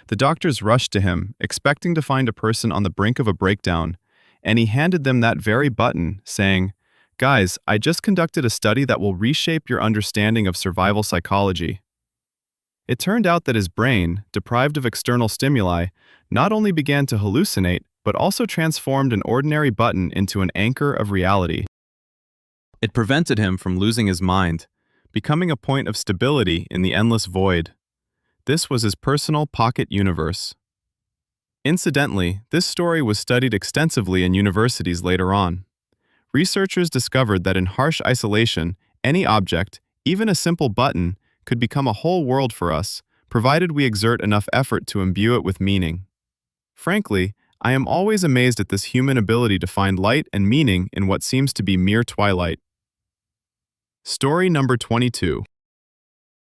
[SPEAKER 1] The doctors rushed to him, expecting to find a person on the brink of a breakdown, and he handed them that very button, saying, "Guys, I just conducted a study that will reshape your understanding of survival psychology." It turned out that his brain, deprived of external stimuli, not only began to hallucinate, but also transformed an ordinary button into an anchor of reality. It prevented him from losing his mind, becoming a point of stability in the endless void. This was his personal pocket universe. Incidentally, this story was studied extensively in universities later on. Researchers discovered that in harsh isolation, any object, even a simple button, could become a whole world for us, provided we exert enough effort to imbue it with meaning. Frankly, I am always amazed at this human ability to find light and meaning in what seems to be mere twilight. Story number 22.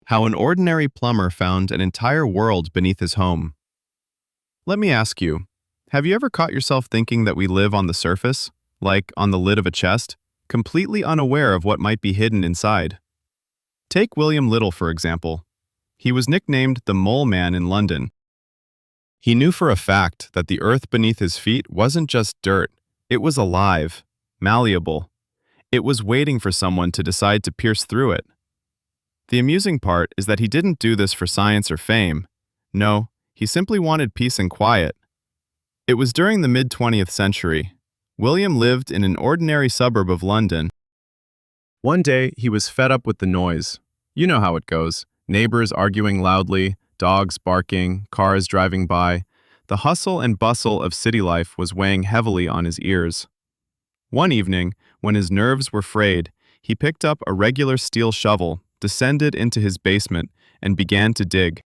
[SPEAKER 1] How an ordinary plumber found an entire world beneath his home. Let me ask you, have you ever caught yourself thinking that we live on the surface, like on the lid of a chest, completely unaware of what might be hidden inside? Take William Little, for example. He was nicknamed the Mole Man in London. He knew for a fact that the earth beneath his feet wasn't just dirt, it was alive, malleable. It was waiting for someone to decide to pierce through it. The amusing part is that he didn't do this for science or fame. No, he simply wanted peace and quiet. It was during the mid-20th century. William lived in an ordinary suburb of London. One day, he was fed up with the noise. You know how it goes. Neighbors arguing loudly, dogs barking, cars driving by. The hustle and bustle of city life was weighing heavily on his ears. One evening, when his nerves were frayed, he picked up a regular steel shovel, descended into his basement, and began to dig.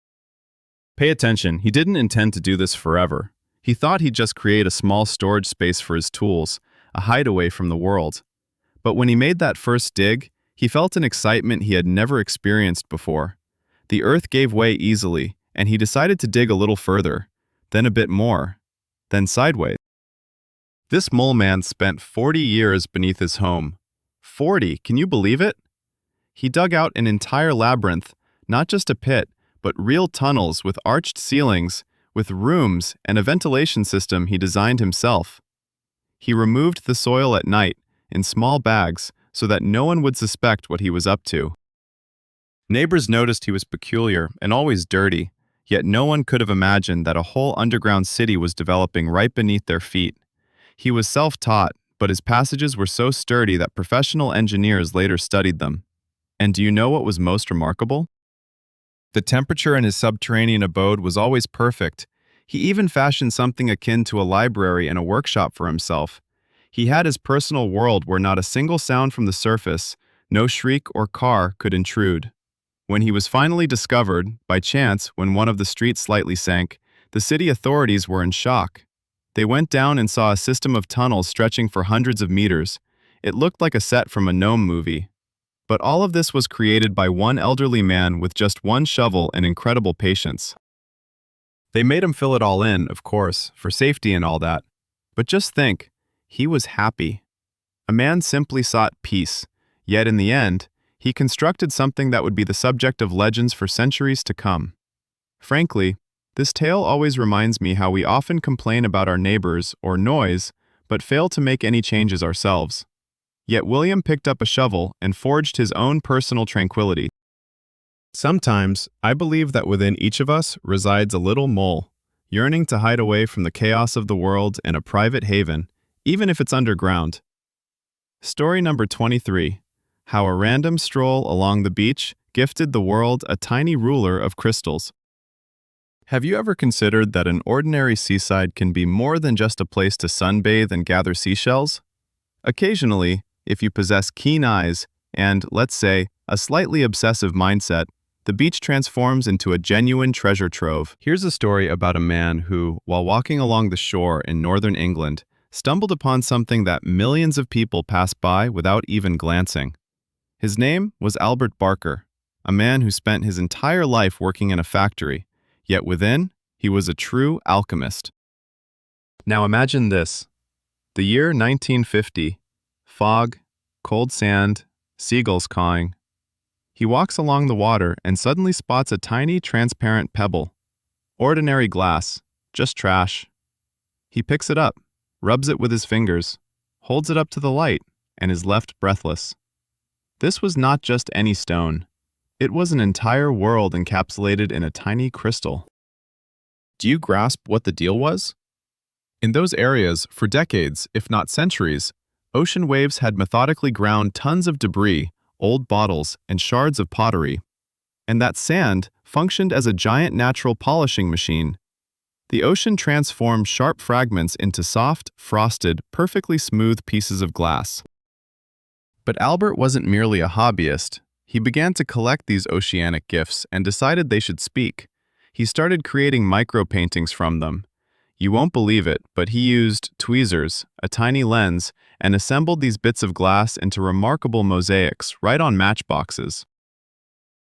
[SPEAKER 1] Pay attention, he didn't intend to do this forever. He thought he'd just create a small storage space for his tools, a hideaway from the world. But when he made that first dig, he felt an excitement he had never experienced before. The earth gave way easily, and he decided to dig a little further, then a bit more, then sideways. This mole man spent 40 years beneath his home. 40, can you believe it? He dug out an entire labyrinth, not just a pit, but real tunnels with arched ceilings, with rooms and a ventilation system he designed himself. He removed the soil at night in small bags so that no one would suspect what he was up to. Neighbors noticed he was peculiar and always dirty, yet no one could have imagined that a whole underground city was developing right beneath their feet. He was self-taught, but his passages were so sturdy that professional engineers later studied them. And do you know what was most remarkable? The temperature in his subterranean abode was always perfect. He even fashioned something akin to a library and a workshop for himself. He had his personal world where not a single sound from the surface, no shriek or car could intrude. When he was finally discovered, by chance, when one of the streets slightly sank, the city authorities were in shock. They went down and saw a system of tunnels stretching for hundreds of meters. It looked like a set from a gnome movie. But all of this was created by one elderly man with just one shovel and incredible patience. They made him fill it all in, of course, for safety and all that. But just think, he was happy. A man simply sought peace, yet in the end, he constructed something that would be the subject of legends for centuries to come. Frankly, this tale always reminds me how we often complain about our neighbors or noise, but fail to make any changes ourselves. Yet William picked up a shovel and forged his own personal tranquility. Sometimes, I believe that within each of us resides a little mole, yearning to hide away from the chaos of the world in a private haven, even if it's underground. Story number 23. How a random stroll along the beach gifted the world a tiny ruler of crystals. Have you ever considered that an ordinary seaside can be more than just a place to sunbathe and gather seashells? Occasionally, if you possess keen eyes and, let's say, a slightly obsessive mindset, the beach transforms into a genuine treasure trove. Here's a story about a man who, while walking along the shore in northern England, stumbled upon something that millions of people pass by without even glancing. His name was Albert Barker, a man who spent his entire life working in a factory, yet within, he was a true alchemist. Now imagine this. The year 1950. Fog, cold sand, seagulls cawing. He walks along the water and suddenly spots a tiny, transparent pebble. Ordinary glass, just trash. He picks it up, rubs it with his fingers, holds it up to the light, and is left breathless. This was not just any stone. It was an entire world encapsulated in a tiny crystal. Do you grasp what the deal was? In those areas, for decades, if not centuries, ocean waves had methodically ground tons of debris, old bottles, and shards of pottery. And that sand functioned as a giant natural polishing machine. The ocean transformed sharp fragments into soft, frosted, perfectly smooth pieces of glass. But Albert wasn't merely a hobbyist. He began to collect these oceanic gifts and decided they should speak. He started creating micro-paintings from them. You won't believe it, but he used tweezers, a tiny lens, and assembled these bits of glass into remarkable mosaics right on matchboxes.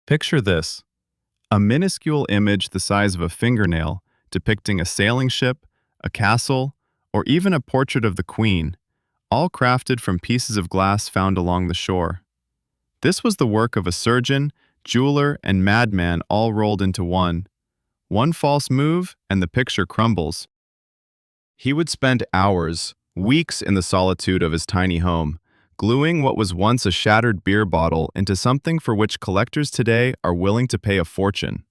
[SPEAKER 1] Picture this: a minuscule image the size of a fingernail depicting a sailing ship, a castle, or even a portrait of the Queen, all crafted from pieces of glass found along the shore. This was the work of a surgeon, jeweler, and madman all rolled into one. One false move, and the picture crumbles. He would spend hours, weeks in the solitude of his tiny home, gluing what was once a shattered beer bottle into something for which collectors today are willing to pay a fortune.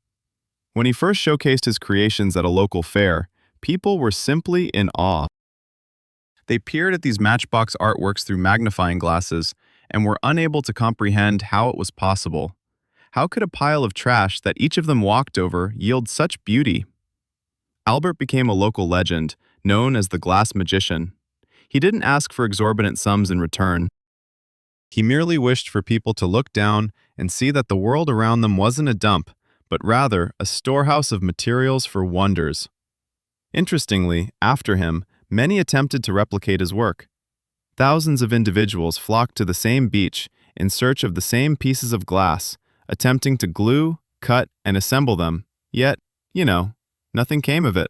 [SPEAKER 1] When he first showcased his creations at a local fair, people were simply in awe. They peered at these matchbox artworks through magnifying glasses and were unable to comprehend how it was possible. How could a pile of trash that each of them walked over yield such beauty? Albert became a local legend, known as the glass magician. He didn't ask for exorbitant sums in return. He merely wished for people to look down and see that the world around them wasn't a dump, but rather a storehouse of materials for wonders. Interestingly, after him, many attempted to replicate his work. Thousands of individuals flocked to the same beach in search of the same pieces of glass, attempting to glue, cut, and assemble them, yet, nothing came of it.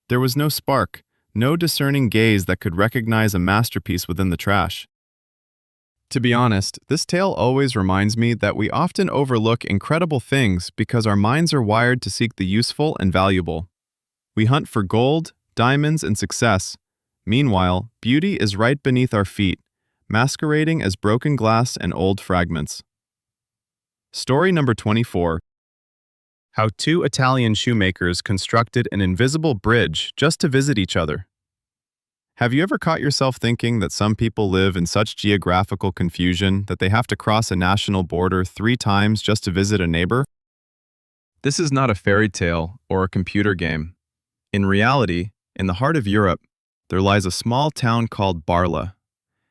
[SPEAKER 1] There was no spark, no discerning gaze that could recognize a masterpiece within the trash. To be honest, this tale always reminds me that we often overlook incredible things because our minds are wired to seek the useful and valuable. We hunt for gold, diamonds, and success. Meanwhile, beauty is right beneath our feet, masquerading as broken glass and old fragments. Story number 24. How two Italian shoemakers constructed an invisible bridge just to visit each other. Have you ever caught yourself thinking that some people live in such geographical confusion that they have to cross a national border 3 times just to visit a neighbor? This is not a fairy tale or a computer game. In reality, in the heart of Europe, there lies a small town called Barla.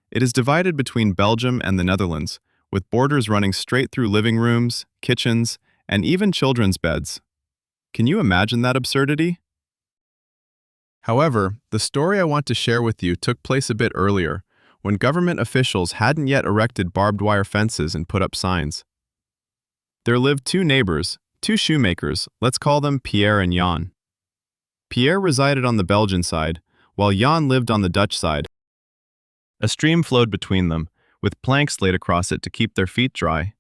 [SPEAKER 1] It is divided between Belgium and the Netherlands, with borders running straight through living rooms, kitchens, and even children's beds. Can you imagine that absurdity? However, the story I want to share with you took place a bit earlier, when government officials hadn't yet erected barbed wire fences and put up signs. There lived 2 neighbors, 2 shoemakers, let's call them Pierre and Jan. Pierre resided on the Belgian side, while Jan lived on the Dutch side. A stream flowed between them, with planks laid across it to keep their feet dry.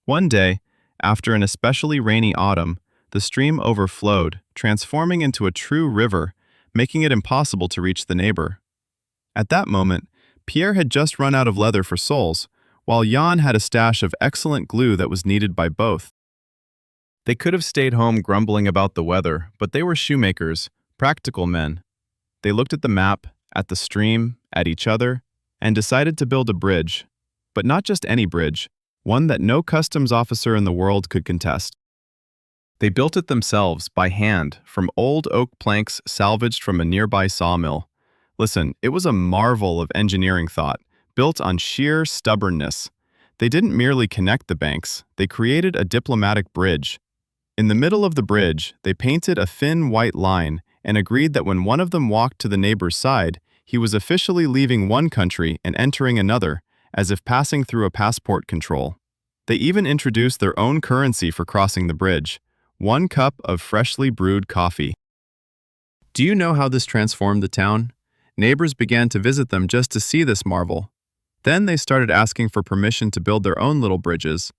[SPEAKER 1] One day, after an especially rainy autumn, the stream overflowed, transforming into a true river, making it impossible to reach the neighbor. At that moment, Pierre had just run out of leather for soles, while Jan had a stash of excellent glue that was needed by both. They could have stayed home grumbling about the weather, but they were shoemakers, practical men. They looked at the map, at the stream, at each other, and decided to build a bridge. But not just any bridge, one that no customs officer in the world could contest. They built it themselves, by hand, from old oak planks salvaged from a nearby sawmill. Listen, it was a marvel of engineering thought, built on sheer stubbornness. They didn't merely connect the banks, they created a diplomatic bridge. In the middle of the bridge, they painted a thin white line and agreed that when one of them walked to the neighbor's side, he was officially leaving one country and entering another, as if passing through a passport control. They even introduced their own currency for crossing the bridge: 1 cup of freshly brewed coffee. Do you know how this transformed the town? Neighbors began to visit them just to see this marvel. Then they started asking for permission to build their own little bridges.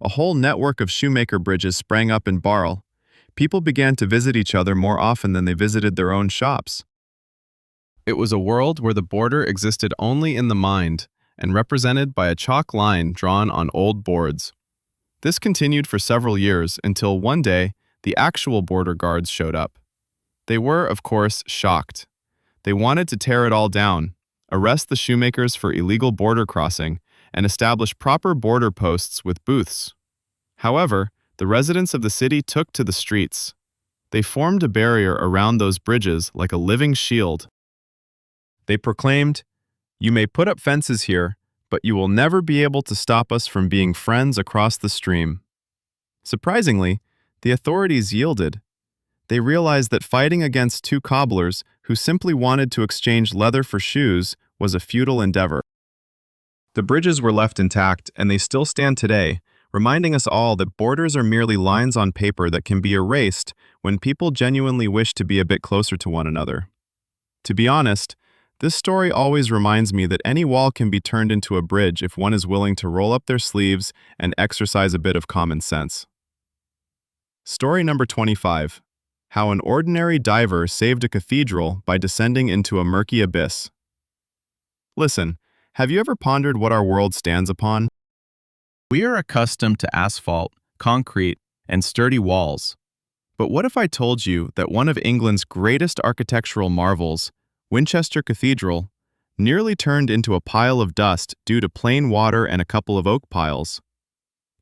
[SPEAKER 1] A whole network of shoemaker bridges sprang up in Barl. People began to visit each other more often than they visited their own shops. It was a world where the border existed only in the mind and represented by a chalk line drawn on old boards. This continued for several years until one day the actual border guards showed up. They were, of course, shocked. They wanted to tear it all down, arrest the shoemakers for illegal border crossing, and establish proper border posts with booths. However, the residents of the city took to the streets. They formed a barrier around those bridges like a living shield. They proclaimed, "You may put up fences here, but you will never be able to stop us from being friends across the stream." Surprisingly, the authorities yielded. They realized that fighting against 2 cobblers who simply wanted to exchange leather for shoes was a futile endeavor. The bridges were left intact, and they still stand today, reminding us all that borders are merely lines on paper that can be erased when people genuinely wish to be a bit closer to one another. To be honest, this story always reminds me that any wall can be turned into a bridge if one is willing to roll up their sleeves and exercise a bit of common sense. Story number 25. How an ordinary diver saved a cathedral by descending into a murky abyss. Listen, have you ever pondered what our world stands upon? We are accustomed to asphalt, concrete, and sturdy walls. But what if I told you that one of England's greatest architectural marvels, Winchester Cathedral, nearly turned into a pile of dust due to plain water and a couple of oak piles?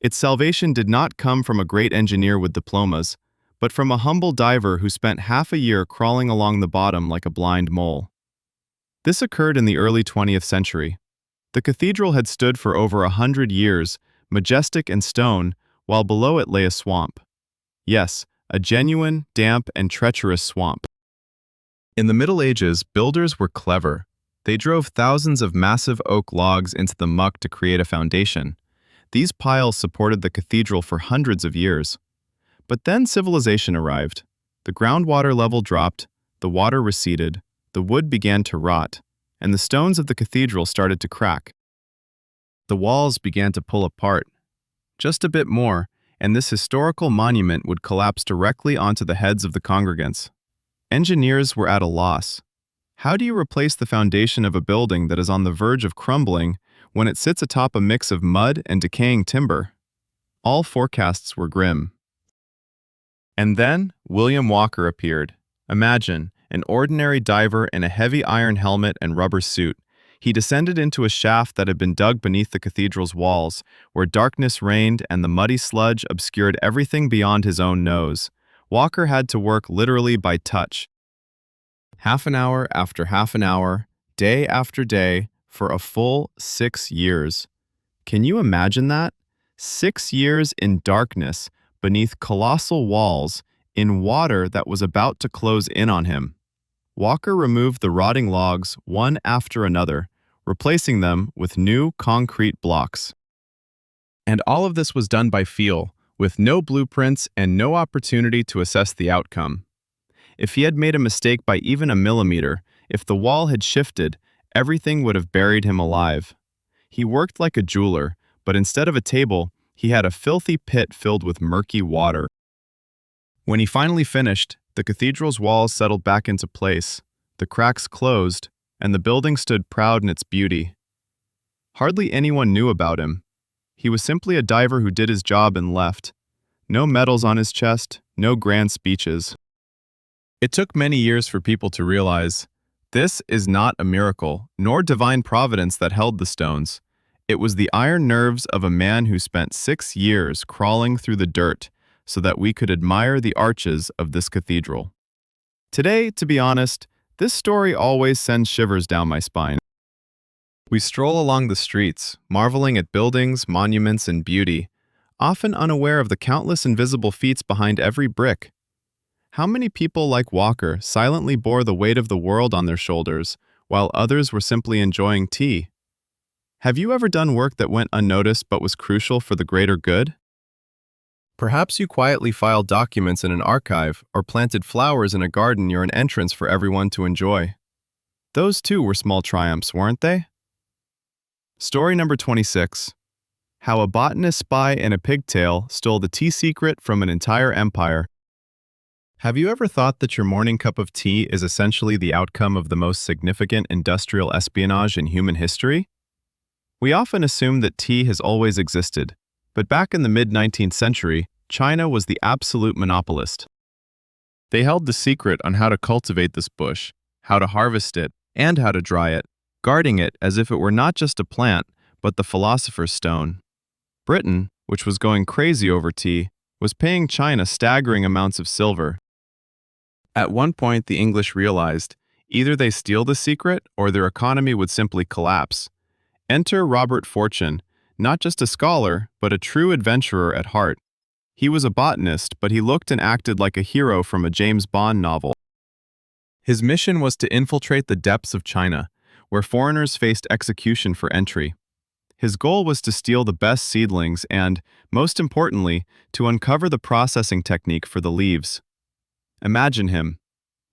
[SPEAKER 1] Its salvation did not come from a great engineer with diplomas, but from a humble diver who spent half a year crawling along the bottom like a blind mole. This occurred in the early 20th century. The cathedral had stood for over 100 years, majestic and stone, while below it lay a swamp. Yes, a genuine, damp, and treacherous swamp. In the Middle Ages, builders were clever. They drove thousands of massive oak logs into the muck to create a foundation. These piles supported the cathedral for hundreds of years. But then civilization arrived. The groundwater level dropped, the water receded, the wood began to rot, and the stones of the cathedral started to crack. The walls began to pull apart. Just a bit more, and this historical monument would collapse directly onto the heads of the congregants. Engineers were at a loss. How do you replace the foundation of a building that is on the verge of crumbling when it sits atop a mix of mud and decaying timber? All forecasts were grim. And then William Walker appeared. Imagine, an ordinary diver in a heavy iron helmet and rubber suit. He descended into a shaft that had been dug beneath the cathedral's walls, where darkness reigned and the muddy sludge obscured everything beyond his own nose. Walker had to work literally by touch. Half an hour after half an hour, day after day, for a full 6 years. Can you imagine that? 6 years in darkness, beneath colossal walls, in water that was about to close in on him. Walker removed the rotting logs one after another, replacing them with new concrete blocks. And all of this was done by feel, with no blueprints and no opportunity to assess the outcome. If he had made a mistake by even a millimeter, if the wall had shifted, everything would have buried him alive. He worked like a jeweler, but instead of a table, he had a filthy pit filled with murky water. When he finally finished, the cathedral's walls settled back into place, the cracks closed, and the building stood proud in its beauty. Hardly anyone knew about him. He was simply a diver who did his job and left. No medals on his chest, no grand speeches. It took many years for people to realize, this is not a miracle, nor divine providence that held the stones. It was the iron nerves of a man who spent 6 years crawling through the dirt so that we could admire the arches of this cathedral. Today, to be honest, this story always sends shivers down my spine. We stroll along the streets, marveling at buildings, monuments, and beauty, often unaware of the countless invisible feats behind every brick. How many people like Walker silently bore the weight of the world on their shoulders, while others were simply enjoying tea? Have you ever done work that went unnoticed but was crucial for the greater good? Perhaps you quietly filed documents in an archive or planted flowers in a garden near an entrance for everyone to enjoy. Those too were small triumphs, weren't they? Story number 26. How a botanist spy in a pigtail stole the tea secret from an entire empire. Have you ever thought that your morning cup of tea is essentially the outcome of the most significant industrial espionage in human history? We often assume that tea has always existed, but back in the mid-19th century, China was the absolute monopolist. They held the secret on how to cultivate this bush, how to harvest it, and how to dry it, guarding it as if it were not just a plant, but the philosopher's stone. Britain, which was going crazy over tea, was paying China staggering amounts of silver. At one point, the English realized, either they steal the secret or their economy would simply collapse. Enter Robert Fortune, not just a scholar, but a true adventurer at heart. He was a botanist, but he looked and acted like a hero from a James Bond novel. His mission was to infiltrate the depths of China, where foreigners faced execution for entry. His goal was to steal the best seedlings and, most importantly, to uncover the processing technique for the leaves. Imagine him.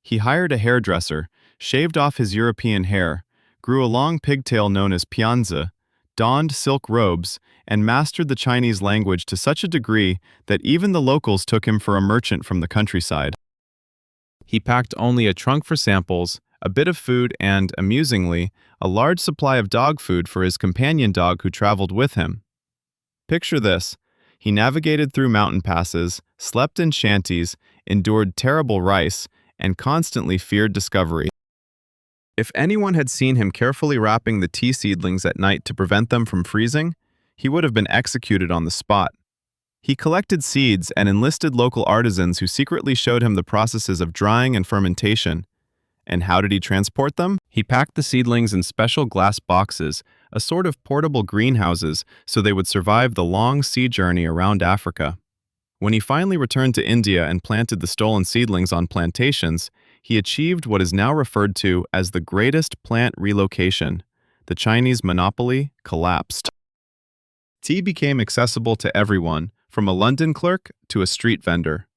[SPEAKER 1] He hired a hairdresser, shaved off his European hair, grew a long pigtail known as pianza, donned silk robes, and mastered the Chinese language to such a degree that even the locals took him for a merchant from the countryside. He packed only a trunk for samples, a bit of food, and, amusingly, a large supply of dog food for his companion dog who traveled with him. Picture this. He navigated through mountain passes, slept in shanties, endured terrible rice, and constantly feared discovery. If anyone had seen him carefully wrapping the tea seedlings at night to prevent them from freezing, he would have been executed on the spot. He collected seeds and enlisted local artisans who secretly showed him the processes of drying and fermentation. And how did he transport them? He packed the seedlings in special glass boxes, a sort of portable greenhouses, so they would survive the long sea journey around Africa. When he finally returned to India and planted the stolen seedlings on plantations, he achieved what is now referred to as the greatest plant relocation. The Chinese monopoly collapsed. Tea became accessible to everyone, from a London clerk to a street vendor.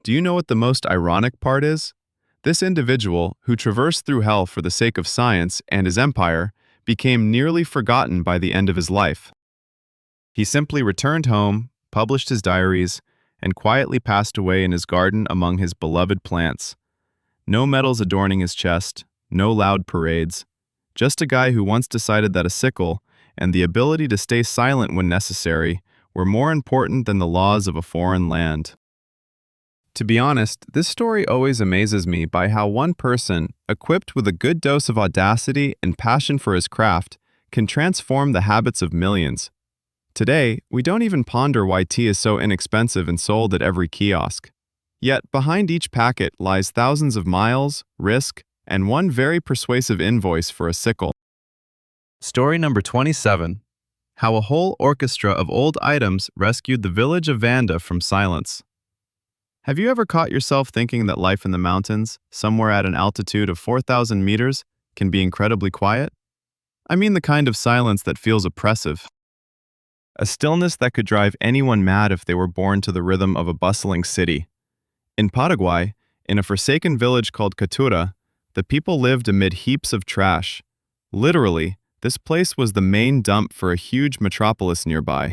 [SPEAKER 1] Do you know what the most ironic part is? This individual, who traversed through hell for the sake of science and his empire, became nearly forgotten by the end of his life. He simply returned home, published his diaries, and quietly passed away in his garden among his beloved plants. No medals adorning his chest, no loud parades, just a guy who once decided that a sickle and the ability to stay silent when necessary were more important than the laws of a foreign land. To be honest, this story always amazes me by how one person, equipped with a good dose of audacity and passion for his craft, can transform the habits of millions. Today, we don't even ponder why tea is so inexpensive and sold at every kiosk. Yet, behind each packet lies thousands of miles, risk, and one very persuasive invoice for a sickle. Story number 27. How a whole orchestra of old items rescued the village of Vanda from silence. Have you ever caught yourself thinking that life in the mountains, somewhere at an altitude of 4,000 meters, can be incredibly quiet? I mean the kind of silence that feels oppressive. A stillness that could drive anyone mad if they were born to the rhythm of a bustling city. In Paraguay, in a forsaken village called Catura, the people lived amid heaps of trash. Literally, this place was the main dump for a huge metropolis nearby.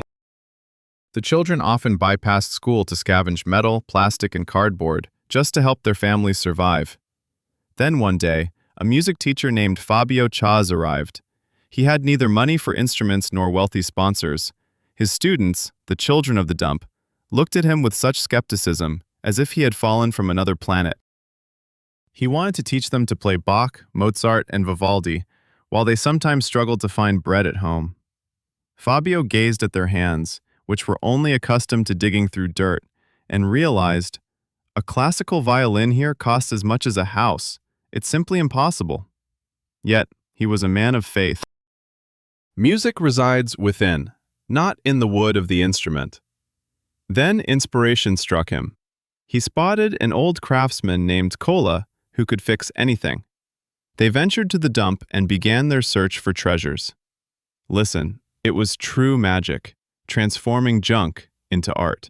[SPEAKER 1] The children often bypassed school to scavenge metal, plastic, and cardboard, just to help their families survive. Then one day, a music teacher named Fabio Chaz arrived. He had neither money for instruments nor wealthy sponsors. His students, the children of the dump, looked at him with such skepticism, as if he had fallen from another planet. He wanted to teach them to play Bach, Mozart, and Vivaldi, while they sometimes struggled to find bread at home. Fabio gazed at their hands, which were only accustomed to digging through dirt, and realized, a classical violin here costs as much as a house. It's simply impossible. Yet, he was a man of faith. Music resides within, not in the wood of the instrument. Then inspiration struck him. He spotted an old craftsman named Kola who could fix anything. They ventured to the dump and began their search for treasures. Listen, it was true magic, transforming junk into art.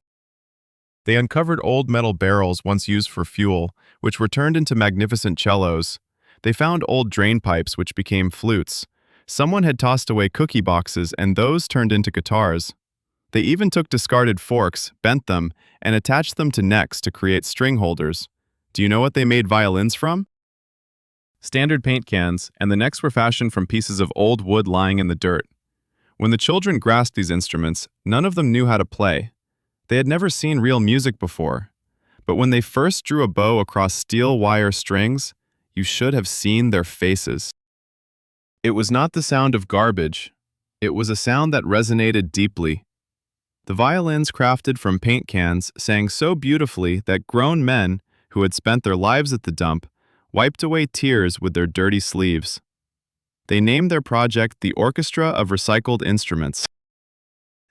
[SPEAKER 1] They uncovered old metal barrels once used for fuel, which were turned into magnificent cellos. They found old drain pipes which became flutes. Someone had tossed away cookie boxes and those turned into guitars. They even took discarded forks, bent them, and attached them to necks to create string holders. Do you know what they made violins from? Standard paint cans, and the necks were fashioned from pieces of old wood lying in the dirt. When the children grasped these instruments, none of them knew how to play. They had never seen real music before. But when they first drew a bow across steel wire strings, you should have seen their faces. It was not the sound of garbage. It was a sound that resonated deeply. The violins crafted from paint cans sang so beautifully that grown men, who had spent their lives at the dump, wiped away tears with their dirty sleeves. They named their project the Orchestra of Recycled Instruments.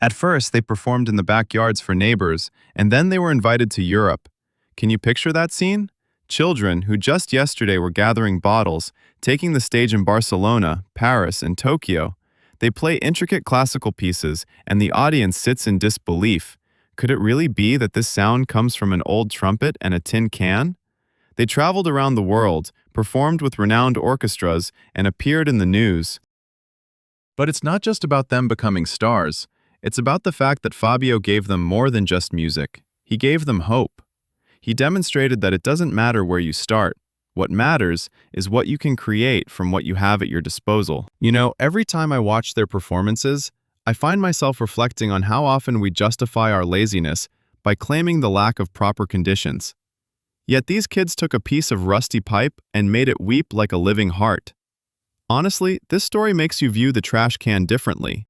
[SPEAKER 1] At first, they performed in the backyards for neighbors, and then they were invited to Europe. Can you picture that scene? Children who just yesterday were gathering bottles, taking the stage in Barcelona, Paris, and Tokyo. They play intricate classical pieces, and the audience sits in disbelief. Could it really be that this sound comes from an old trumpet and a tin can? They traveled around the world, performed with renowned orchestras, and appeared in the news. But it's not just about them becoming stars. It's about the fact that Fabio gave them more than just music. He gave them hope. He demonstrated that it doesn't matter where you start. What matters is what you can create from what you have at your disposal. You know, every time I watch their performances, I find myself reflecting on how often we justify our laziness by claiming the lack of proper conditions. Yet these kids took a piece of rusty pipe and made it weep like a living heart. Honestly, this story makes you view the trash can differently.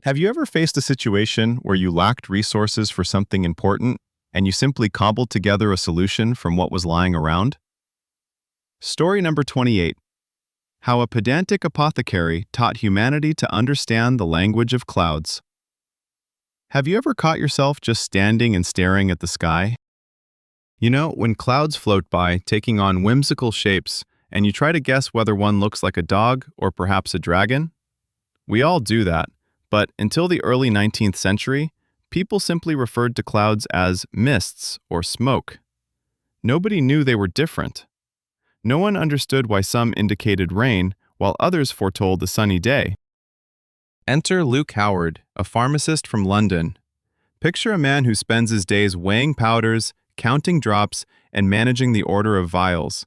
[SPEAKER 1] Have you ever faced a situation where you lacked resources for something important and you simply cobbled together a solution from what was lying around? Story number 28. How a pedantic apothecary taught humanity to understand the language of clouds. Have you ever caught yourself just standing and staring at the sky? You know, when clouds float by, taking on whimsical shapes, and you try to guess whether one looks like a dog or perhaps a dragon? We all do that, but until the early 19th century, people simply referred to clouds as mists or smoke. Nobody knew they were different. No one understood why some indicated rain, while others foretold a sunny day. Enter Luke Howard, a pharmacist from London. Picture a man who spends his days weighing powders, counting drops, and managing the order of vials.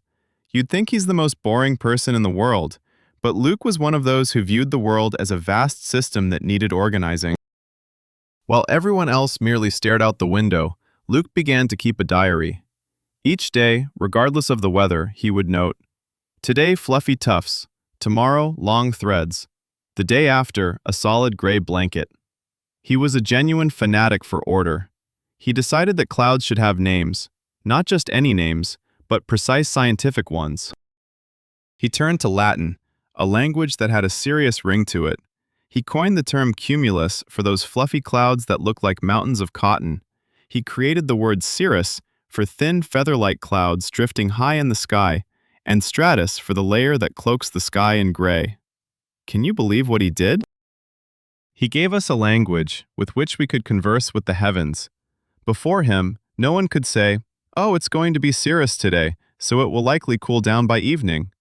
[SPEAKER 1] You'd think he's the most boring person in the world, but Luke was one of those who viewed the world as a vast system that needed organizing. While everyone else merely stared out the window, Luke began to keep a diary. Each day, regardless of the weather, he would note, "Today, fluffy tufts. Tomorrow, long threads. The day after, a solid gray blanket." He was a genuine fanatic for order. He decided that clouds should have names, not just any names, but precise scientific ones. He turned to Latin, a language that had a serious ring to it. He coined the term cumulus for those fluffy clouds that look like mountains of cotton. He created the word cirrus for thin feather-like clouds drifting high in the sky, and stratus for the layer that cloaks the sky in gray. Can you believe what he did? He gave us a language with which we could converse with the heavens. Before him, no one could say, "Oh, it's going to be cirrus today, so it will likely cool down by evening."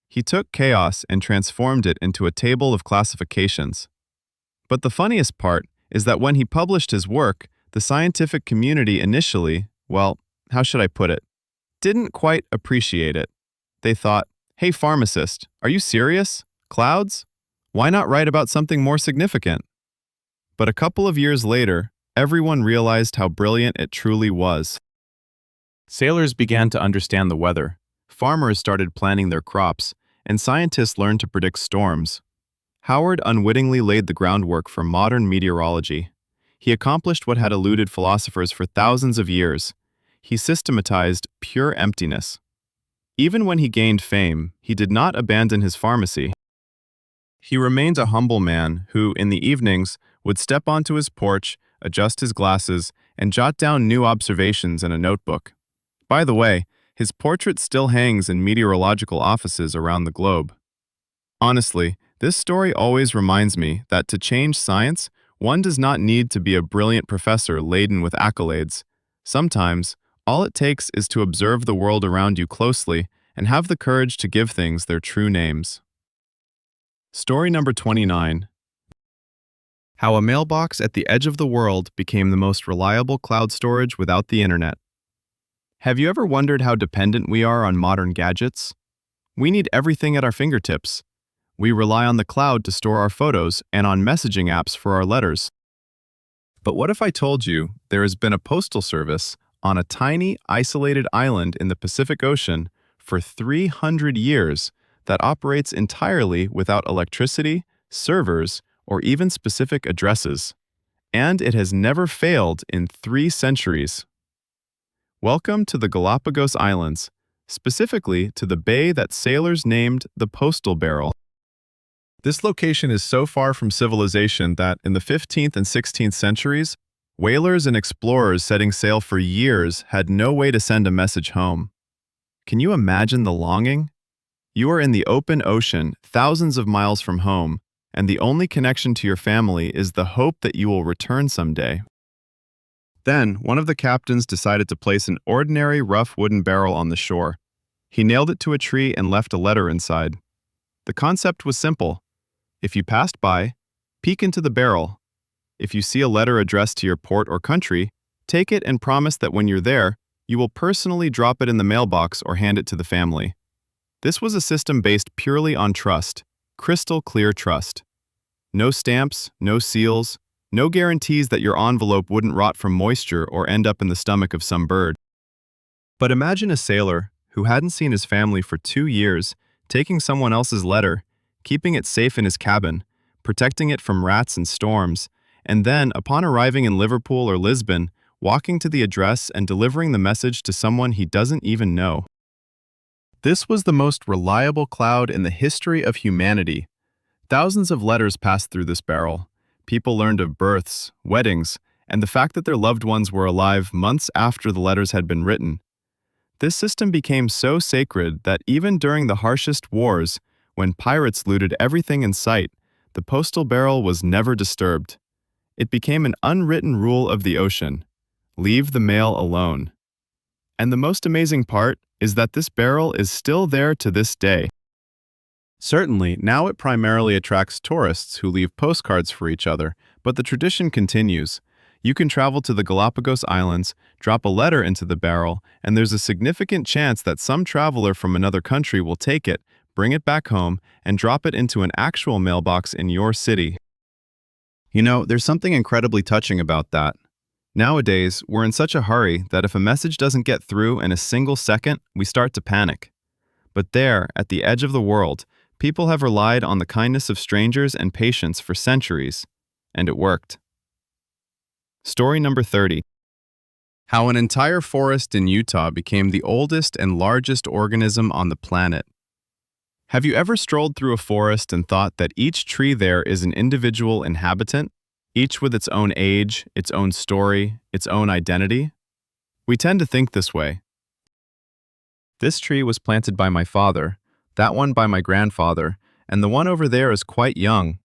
[SPEAKER 1] He took chaos and transformed it into a table of classifications. But the funniest part is that when he published his work, the scientific community initially, well, how should I put it, didn't quite appreciate it. They thought, "Hey pharmacist, are you serious? Clouds? Why not write about something more significant?" But a couple of years later, everyone realized how brilliant it truly was. Sailors began to understand the weather, farmers started planning their crops, and scientists learned to predict storms. Howard unwittingly laid the groundwork for modern meteorology. He accomplished what had eluded philosophers for thousands of years. He systematized pure emptiness. Even when he gained fame, he did not abandon his pharmacy. He remained a humble man who, in the evenings, would step onto his porch, adjust his glasses, and jot down new observations in a notebook. By the way, his portrait still hangs in meteorological offices around the globe. Honestly, this story always reminds me that to change science, one does not need to be a brilliant professor laden with accolades. Sometimes, all it takes is to observe the world around you closely and have the courage to give things their true names. Story number 29. How a mailbox at the edge of the world became the most reliable cloud storage without the internet. Have you ever wondered how dependent we are on modern gadgets? We need everything at our fingertips. We rely on the cloud to store our photos and on messaging apps for our letters. But what if I told you there has been a postal service on a tiny, isolated island in the Pacific Ocean for 300 years that operates entirely without electricity, servers, or even specific addresses? And it has never failed in 3 centuries. Welcome to the Galapagos Islands, specifically to the bay that sailors named the Postal Barrel. This location is so far from civilization that in the 15th and 16th centuries, whalers and explorers setting sail for years had no way to send a message home. Can you imagine the longing? You are in the open ocean, thousands of miles from home, and the only connection to your family is the hope that you will return someday. Then, one of the captains decided to place an ordinary rough wooden barrel on the shore. He nailed it to a tree and left a letter inside. The concept was simple. If you passed by, peek into the barrel. If you see a letter addressed to your port or country, take it and promise that when you're there, you will personally drop it in the mailbox or hand it to the family. This was a system based purely on trust, crystal clear trust. No stamps, no seals, no guarantees that your envelope wouldn't rot from moisture or end up in the stomach of some bird. But imagine a sailor who hadn't seen his family for 2 years, taking someone else's letter, keeping it safe in his cabin, protecting it from rats and storms, and then, upon arriving in Liverpool or Lisbon, walking to the address and delivering the message to someone he doesn't even know. This was the most reliable cloud in the history of humanity. Thousands of letters passed through this barrel. People learned of births, weddings, and the fact that their loved ones were alive months after the letters had been written. This system became so sacred that even during the harshest wars, when pirates looted everything in sight, the postal barrel was never disturbed. It became an unwritten rule of the ocean: leave the mail alone. And the most amazing part is that this barrel is still there to this day. Certainly, now it primarily attracts tourists who leave postcards for each other, but the tradition continues. You can travel to the Galapagos Islands, drop a letter into the barrel, and there's a significant chance that some traveler from another country will take it, bring it back home, and drop it into an actual mailbox in your city. You know, there's something incredibly touching about that. Nowadays, we're in such a hurry that if a message doesn't get through in a single second, we start to panic. But there, at the edge of the world, people have relied on the kindness of strangers and patience for centuries, and it worked. Story number 30. How an entire forest in Utah became the oldest and largest organism on the planet. Have you ever strolled through a forest and thought that each tree there is an individual inhabitant, each with its own age, its own story, its own identity? We tend to think this way. This tree was planted by my father, that one by my grandfather, and the one over there is quite young.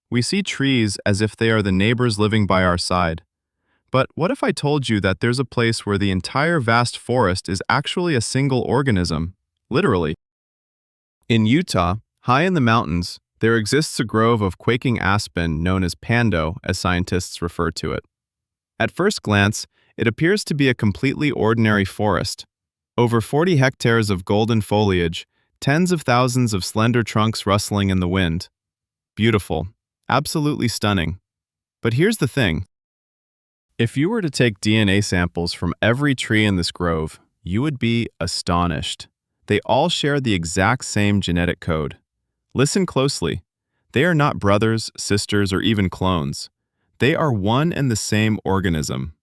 [SPEAKER 1] We see trees as if they are the neighbors living by our side. But what if I told you that there's a place where the entire vast forest is actually a single organism, literally? In Utah, high in the mountains, there exists a grove of quaking aspen known as pando, as scientists refer to it. At first glance, it appears to be a completely ordinary forest. Over 40 hectares of golden foliage, tens of thousands of slender trunks rustling in the wind. Beautiful, absolutely stunning. But here's the thing. If you were to take DNA samples from every tree in this grove, you would be astonished. They all share the exact same genetic code. Listen closely. They are not brothers, sisters, or even clones. They are one and the same organism.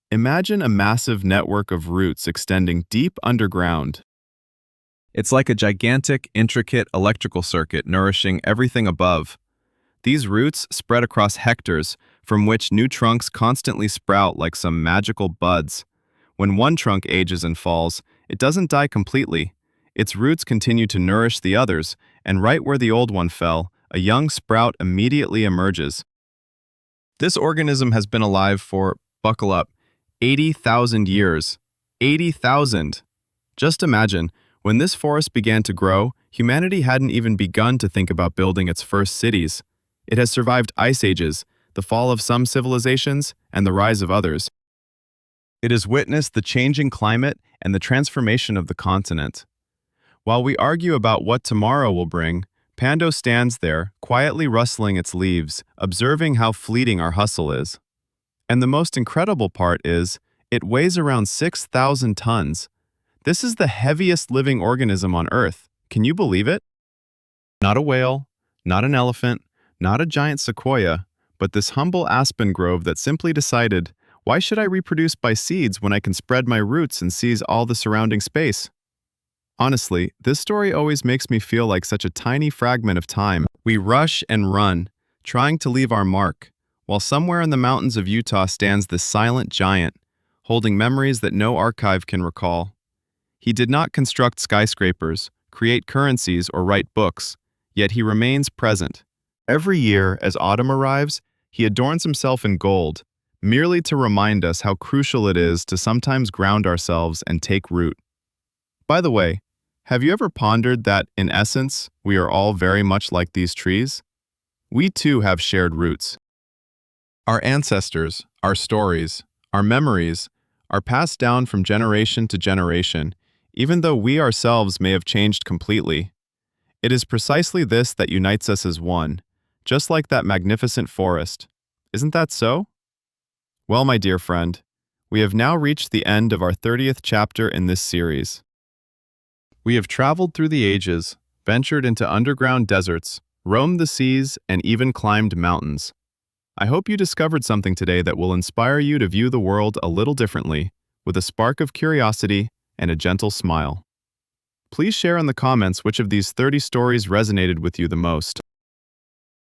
[SPEAKER 1] Imagine a massive network of roots extending deep underground. It's like a gigantic, intricate electrical circuit nourishing everything above. These roots spread across hectares, from which new trunks constantly sprout like some magical buds. When one trunk ages and falls, it doesn't die completely. Its roots continue to nourish the others, and right where the old one fell, a young sprout immediately emerges. This organism has been alive for, buckle up, 80,000 years. 80,000! Just imagine, when this forest began to grow, humanity hadn't even begun to think about building its first cities. It has survived ice ages, the fall of some civilizations, and the rise of others. It has witnessed the changing climate and the transformation of the continent. While we argue about what tomorrow will bring, Pando stands there, quietly rustling its leaves, observing how fleeting our hustle is. And the most incredible part is, it weighs around 6,000 tons. This is the heaviest living organism on Earth. Can you believe it? Not a whale, not an elephant, not a giant sequoia, but this humble aspen grove that simply decided, why should I reproduce by seeds when I can spread my roots and seize all the surrounding space? Honestly, this story always makes me feel like such a tiny fragment of time. We rush and run, trying to leave our mark, while somewhere in the mountains of Utah stands this silent giant, holding memories that no archive can recall. He did not construct skyscrapers, create currencies, or write books, yet he remains present. Every year, as autumn arrives, he adorns himself in gold, merely to remind us how crucial it is to sometimes ground ourselves and take root. By the way, have you ever pondered that, in essence, we are all very much like these trees? We too have shared roots. Our ancestors, our stories, our memories are passed down from generation to generation, even though we ourselves may have changed completely. It is precisely this that unites us as one, just like that magnificent forest. Isn't that so? Well, my dear friend, we have now reached the end of our 30th chapter in this series. We have traveled through the ages, ventured into underground deserts, roamed the seas, and even climbed mountains. I hope you discovered something today that will inspire you to view the world a little differently, with a spark of curiosity and a gentle smile. Please share in the comments which of these 30 stories resonated with you the most.